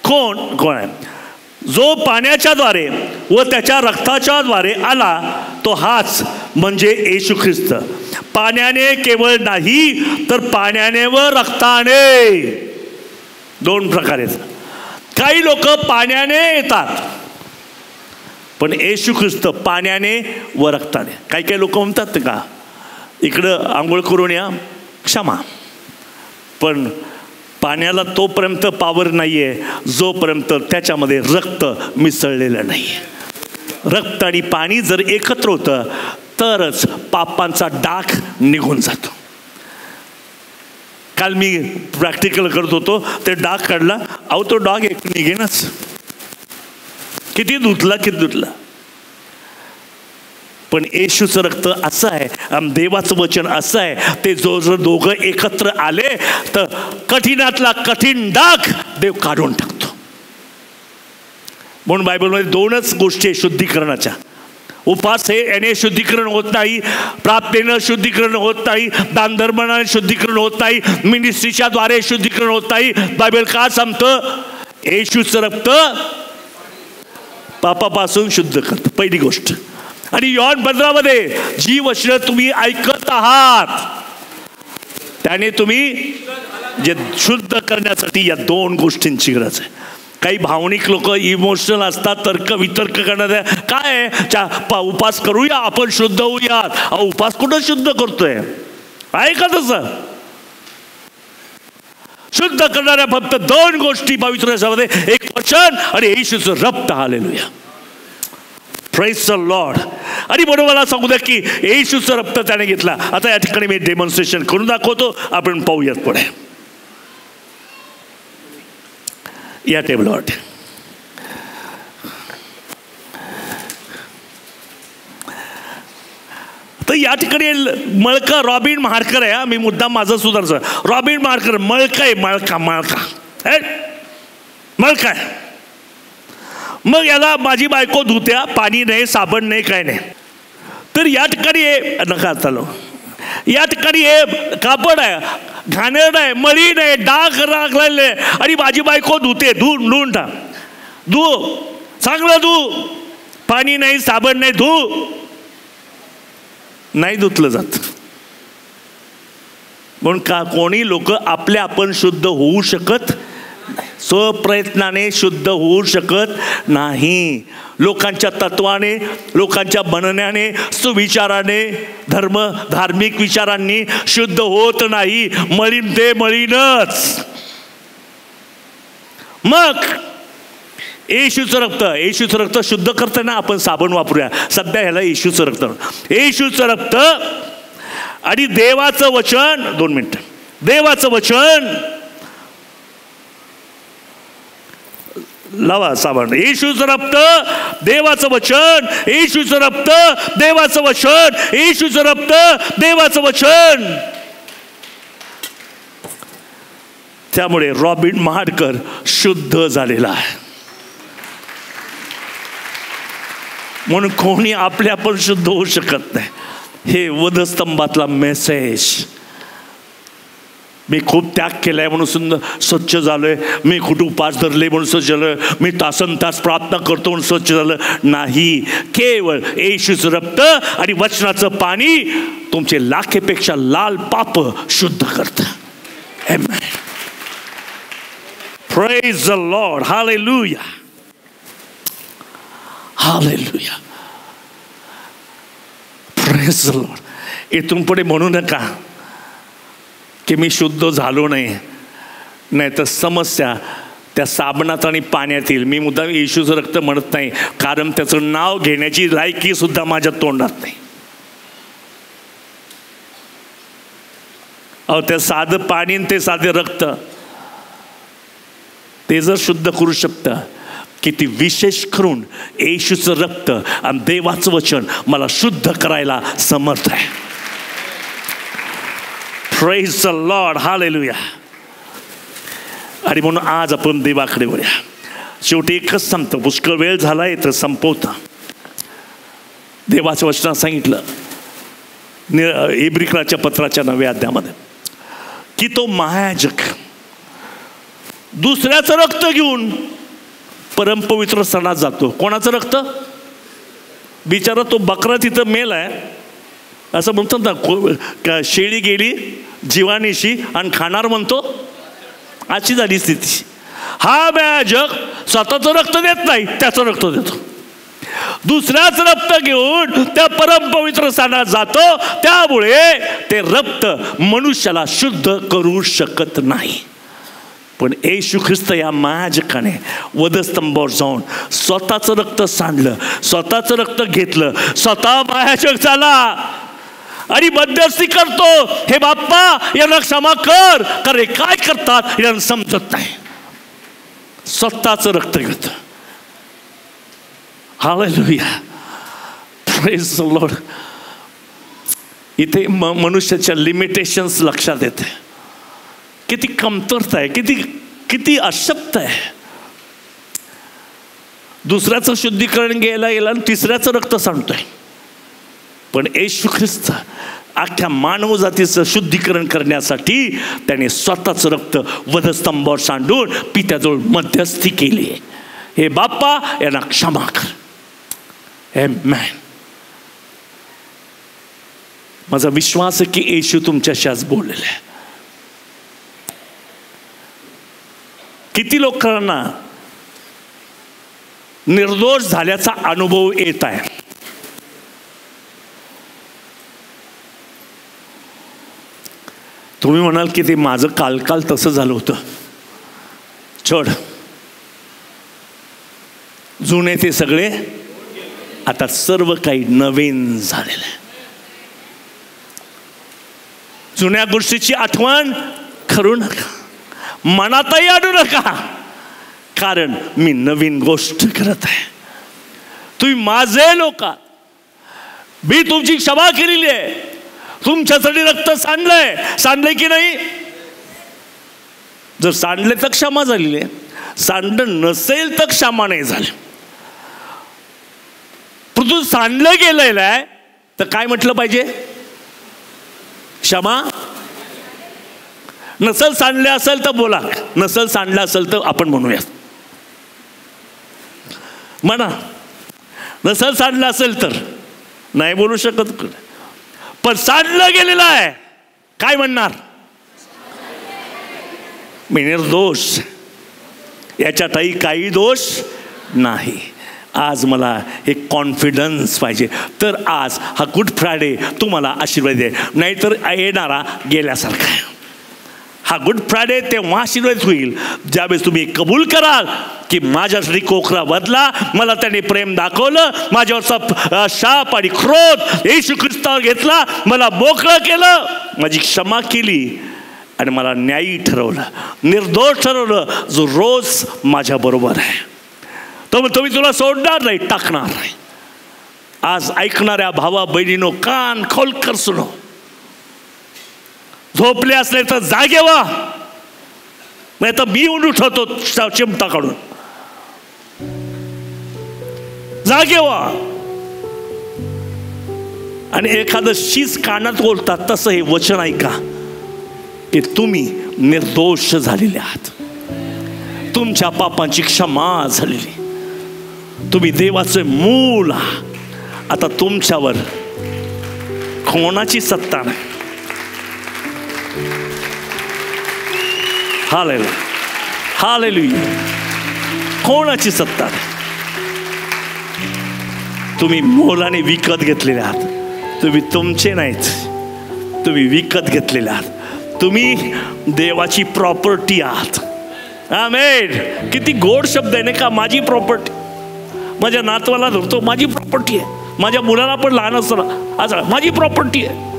कोण आहे? जो पाण्याच्या द्वारे व त्याच्या रक्ताच्या द्वारे आला तो हाच म्हणजे येशू ख्रिस्त. पाण्याने केवळ नाही तर पाण्याने व रक्ताने. 2 प्रकारे. काही लोक पाण्याने येतात पण येशू ख्रिस्त पाण्याने व रक्ताने. काही लोक म्हणतात का इकडं आंघोळ करून या, क्षमा, पण पाण्याला तोपर्यंत पावर नाही आहे जोपर्यंत त्याच्यामध्ये रक्त मिसळलेलं नाही. रक्त आणि पाणी जर एकत्र होतं तरच पापांचा डाग निघून जातो. काल मी प्रॅक्टिकल करत होतो, ते डाग काढला, अहो तो डाग एक निघेनाच. किती धुतला. पण येशूचं रक्त असं आहे, देवाचं वचन असं आहे, ते जर दोघं एकत्र आले तर कठीणातला कठीण डाग देव काढून टाकतो. म्हणून बायबलमध्ये 2च गोष्टी आहे शुद्धीकरणाच्या. उपास हे याने शुद्धीकरण होत नाही, प्रार्थनेनं शुद्धीकरण होत नाही, दानधर्माने शुद्धीकरण होत नाही, मिनिस्ट्रीच्या द्वारे शुद्धीकरण होत नाही. बायबल का सांगतं? येशूचं रक्त पापापासून शुद्ध करतं, पहिली गोष्ट. आणि योहान 15 जी वचनं तुम्ही ऐकत आहात त्याने तुम्ही जे शुद्ध करण्यासाठी या 2 गोष्टींची गरज आहे. काही भावनिक लोक इमोशनल असतात, तर्क वितर्क करणारे, काय उपास करूया आपण शुद्ध होऊयात. उपास कुठं शुद्ध करतोय? आहे का तसं? शुद्ध करणाऱ्या फक्त 2 गोष्टी पवित्र ग्रंथामध्ये, एक वचन आणि येशूचं रक्त. Hallelujah, praise the lord. आणि म्हणून मला सांगू द्या की येशूचं रक्त त्याने घेतला. आता या ठिकाणी मी डेमॉन्स्ट्रेशन करून दाखवतो, आपण पाहूयात पुढे या टेबलवर. तर या ठिकाणी मळका रॉबिन महाडकर आहे. मी मुद्दाम माझं सुधारचं. रॉबिन महाडकर मळका आहे, मळका आहे. मग याला माझी बायको धुत्या, पाणी नाही, साबण नाही, काय नाही. तर या ठिकाणी नका चालू, या ठिकाणी हे कापड आहे, घाणेरड आहे, मळी नाही, डाग लागलेले, आणि माझी बायको धुते. धुवून टाक, धु चांगलं धु, पाणी नाही, साबण नाही, धु. नाही धुतलं जात. म्हणून का कोणी लोक आपल्या आपण शुद्ध होऊ शकत, स्वप्रयत्नाने शुद्ध होऊ शकत नाही. लोकांच्या तत्वाने, लोकांच्या बनण्याने, सुविचाराने, धार्मिक विचारांनी शुद्ध होत नाही. मळीन ते मळीनच. मग येशूचं रक्त शुद्ध करताना आपण साबण वापरूया. सध्या ह्याला येशूचं रक्त आणि देवाचं वचन. 2 मिनिट. देवाचं वचन लावा साबण. येशूचं रक्त, देवाचं वचन, येशूचं रक्त, देवाचं वचन, येशूचं रक्त, देवाचं वचन. त्यामुळे रॉबिन महाडकर शुद्ध झालेला आहे. म्हणून कोणी आपल्या आपण शुद्ध होऊ शकत नाही. हे वधस्तंभातला मेसेज. मी खूप त्याग केलाय म्हणून स्वच्छ झालोय, मी खूप उपास धरले म्हणून स्वच्छ झालोय, मी तासनतास प्रार्थना करतो म्हणून स्वच्छ झालं नाही. केवळ येशूचं रक्त आणि वचनाचं पाणी तुमचे लाखेपेक्षा लाल पाप शुद्ध करतं. आमेन. Praise the lord. हालेलुया, हालेलुया, प्रेज द लॉर्ड. इथून पुढे म्हणू नका की मी शुद्ध झालो नाही तर समस्या त्या साबणात आणि पाण्यात येईल. मी मुद्दाम येशूचं रक्त म्हणत नाही, कारण त्याचं नाव घेण्याची लायकी सुद्धा माझ्या तोंडात नाही. अहो, ते साधं पाणी आणि ते साधे रक्त ते जर शुद्ध करू शकतं, किती विशेष करून येशूचं रक्त आणि देवाचं वचन मला शुद्ध करायला समर्थ आहे. Praise the lord. हालेलुया. आणि म्हणून आज आपण देवाकडे वळूया. शेवटी एकच सांगतो, पुष्कळ वेळ झालाय तर संपवता. देवाच्या वचनात सांगितलं इब्रिकराच्या पत्राच्या 9व्या अध्यायामध्ये की तो महायाजक दुसऱ्याचं रक्त घेऊन परमपवित्र स्थानात जातो. कोणाचं रक्त? बिचारा तो बकरा तिथं मेल आहे असं म्हणतात ना. शेळी गेली जीवानीशी आणि खाणार म्हणतो, अशी झाली स्थिती. हा महायाजक स्वतःचं रक्त देत नाही, त्याचं रक्त देतो. दुसऱ्याच रक्त घेऊन त्या परमपवित्र स्थानात जातो. त्यामुळे ते रक्त मनुष्याला शुद्ध करू शकत नाही. पण येशू ख्रिस्त या महायाजकाने वधस्तंभावर जाऊन स्वतःचं रक्त सांडलं, स्वतःचं रक्त घेतलं, स्वतः महायाजक झाला आणि मध्यस्थी करतो, हे बाप्पा यांना क्षमा कर, कारण हे काय करतात यांना समजत नाही. स्वतःचं रक्त घेत. Hallelujah, praise the Lord. इथे मनुष्याच्या लिमिटेशन्स लक्षात येते. किती कमतरता आहे, किती अशक्त आहे. दुसऱ्याचं शुद्धीकरण घ्यायला गेला आणि तिसऱ्याचं रक्त सांडतोय. पण येशू ख्रिस्त अख्ख्या मानवजातीचं शुद्धीकरण करण्यासाठी त्याने स्वतःचं रक्त वधस्तंभावर सांडून पित्याजवळ मध्यस्थी केली. हे बाप्पा यांना क्षमा कर. आमेन. माझा विश्वास आहे की येशू तुमच्याशी आज बोललेला आहे. किती लोकांना निर्दोष झाल्याचा अनुभव येत आहे. तुम्ही म्हणाल की ते माझं काल तसं झालं होतं. छोड, जुने ते सगळे आता सर्व काही नवीन झालेलं आहे. जुन्या गोष्टीची आठवण करू नका, मनातही आणू नका, कारण मी नवीन गोष्ट करत आहे. तुम्ही माझे लोक, मी तुमची क्षमा केलेली आहे, तुमच्यासाठी रक्त सांडलंय की नाही? जर सांडले तर क्षमा झालेली आहे, सांडलं नसेल तर क्षमा नाही झाली. परंतु सांडलं गेलेलं आहे तर काय म्हटलं पाहिजे? क्षमा. नसल सांडले असेल तर बोला, नसल सांडलं असेल तर आपण म्हणूया, म्हणा. नसल सांडलं असेल तर नाही बोलू शकत, पण सांडलं गेलेलं आहे काय म्हणणार? मी निर्दोष, याच्यातही काही दोष नाही. आज मला एक कॉन्फिडन्स पाहिजे. तर आज हा गुड फ्रायडे तुम्हाला आशीर्वाद दे, नाहीतर येणारा गेल्यासारखा आहे. हा गुड फ्रायडे तेव्हा आशीर्वाद होईल ज्यावेळेस तुम्ही कबूल कराल की माझ्यासाठी कोकरा बदला, मला त्याने प्रेम दाखवलं, माझ्यावरचा शाप आणि क्रोध येशू ख्रिस्तावर घेतला, मला मोकळं केलं, माझी क्षमा केली आणि मला न्यायी ठरवलं, निर्दोष ठरवलं, जो रोज माझ्याबरोबर आहे. तो मी तुला सोडणार नाही, टाकणार नाही. आज ऐकणाऱ्या भावा बहिणीनो, कान खोलकर सुनो. झोपले असले तर जागे व्हा, नाही तर मी उठवतो चिमटा काढून. जागे व्हा. आणि एखादं शीज कानात बोलतात तसं हे वचन ऐका की तुम्ही निर्दोष झालेले आहात, तुमच्या पापांची क्षमा झालेली, तुम्ही देवाचे मूल आहात. आता तुमच्यावर कोणाची सत्ता नाही. Hallelujah, hallelujah. कोणाची सत्ता नाही. तुम्ही मोलाने विकत घेतलेले आहात. तुम्ही तुमचे नाहीत, तुम्ही विकत घेतलेले आहात. तुम्ही देवाची प्रॉपर्टी आहात. आमेन. किती गोड शब्द आहे नाही का? माझी प्रॉपर्टी. माझ्या नातवाला धरतो, माझी प्रॉपर्टी आहे. माझ्या मुलाला पण लहान असताना आज माझी प्रॉपर्टी आहे.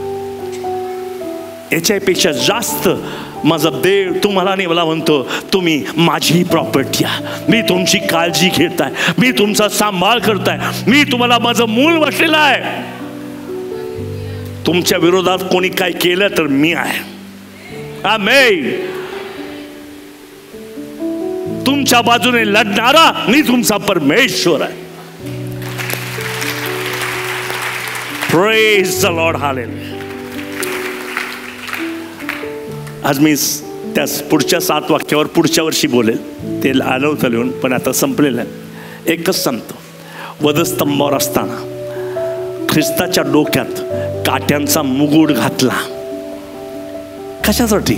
याच्यापेक्षा जास्त माझा देव तुम्हाला आणि मला म्हणतो, तुम्ही माझी प्रॉपर्टी आहे. मी तुमची काळजी घेताय, मी तुमचा सांभाळ करताय, मी तुम्हाला माझं मूल वाटलेलं आहे. तुमच्या विरोधात कोणी काय केलं तर मी आहे. आमेन. तुमच्या बाजूने लढणारा मी तुमचा परमेश्वर आहे. Praise the lord. हालेलुया. आज मी त्या पुढच्या 7 वाक्यावर पुढच्या वर्षी बोलेल, ते आलं होतं लिहून, पण आता संपलेलं आहे. एकच सांगतो, वधस्तंभावर असताना ख्रिस्ताच्या डोक्यात काट्यांचा मुकुट घातला. कशासाठी?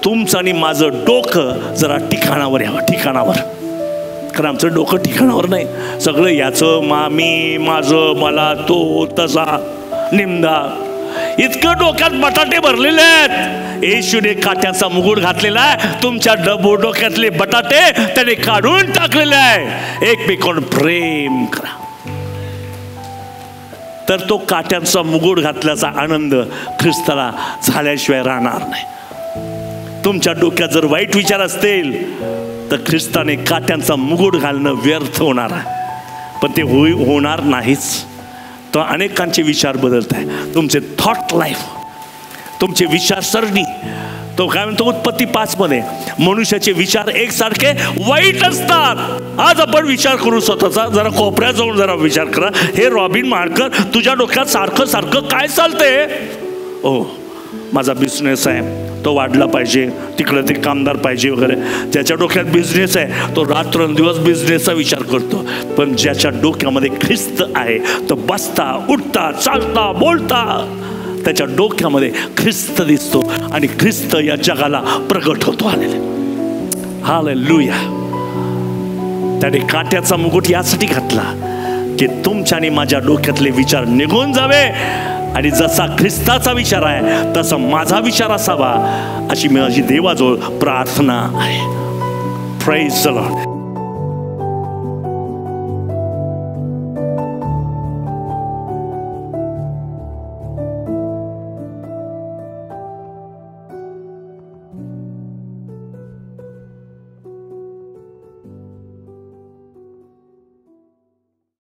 तुमचं आणि माझं डोकं जरा ठिकाणावर यावं, ठिकाणावर. कारण आमचं डोकं ठिकाणावर नाही. सगळं याचं, मी, माझं, मला, तो, तसा, निंदा. इतकं डोक्यात बटाटे भरलेले आहेत. येशूने काट्याचा मुकुट घातलेला आहे. तुमच्या डोक्यातले बटाटे त्याने काढून टाकलेले आहे. एकमेकांवर प्रेम करा. तर तो काट्यांचा मुकुट घातल्याचा आनंद ख्रिस्ताला झाल्याशिवाय राहणार नाही. तुमच्या डोक्यात जर वाईट विचार असतील तर ख्रिस्ताने काट्यांचा मुकुट घालणं व्यर्थ होणार आहे. पण ते होणार नाहीच. तो अनेकांचे विचार बदलत आहे. तुमचे थॉट लाईफ, तुमचे विचारसरणी, तो काय म्हणतो उत्पत्ती 5 मध्ये, मनुष्याचे विचार एकसारखे वाईट असतात. आज आपण विचार करू स्वतःचा, जरा कोपऱ्यात जाऊन जरा विचार करा. हे रॉबिन मार्कर, तुझ्या डोक्यात सारखं सारखं काय चालतंय? ओ, माझा बिझनेस आहे, तो वाढला पाहिजे, तिकडे ते कामदार पाहिजे वगैरे. ज्याच्या डोक्यात बिझनेस आहे तो रात्रंदिवस बिझनेसचा विचार करतो. पण ज्याच्या डोक्यामध्ये ख्रिस्त आहे तो बसता, उठता, चालता, बोलता, त्याच्या डोक्यामध्ये ख्रिस्त दिसतो आणि ख्रिस्त या जगाला प्रगट होतो. हालेलुया. त्याने काट्याचा मुकुट यासाठी घातला की तुमच्या आणि माझ्या डोक्यातले विचार निघून जावे आणि जसा ख्रिस्ताचा विचार आहे तसा माझा विचार असावा, अशी माझी देवाजवळ प्रार्थना आहे. Praise the Lord.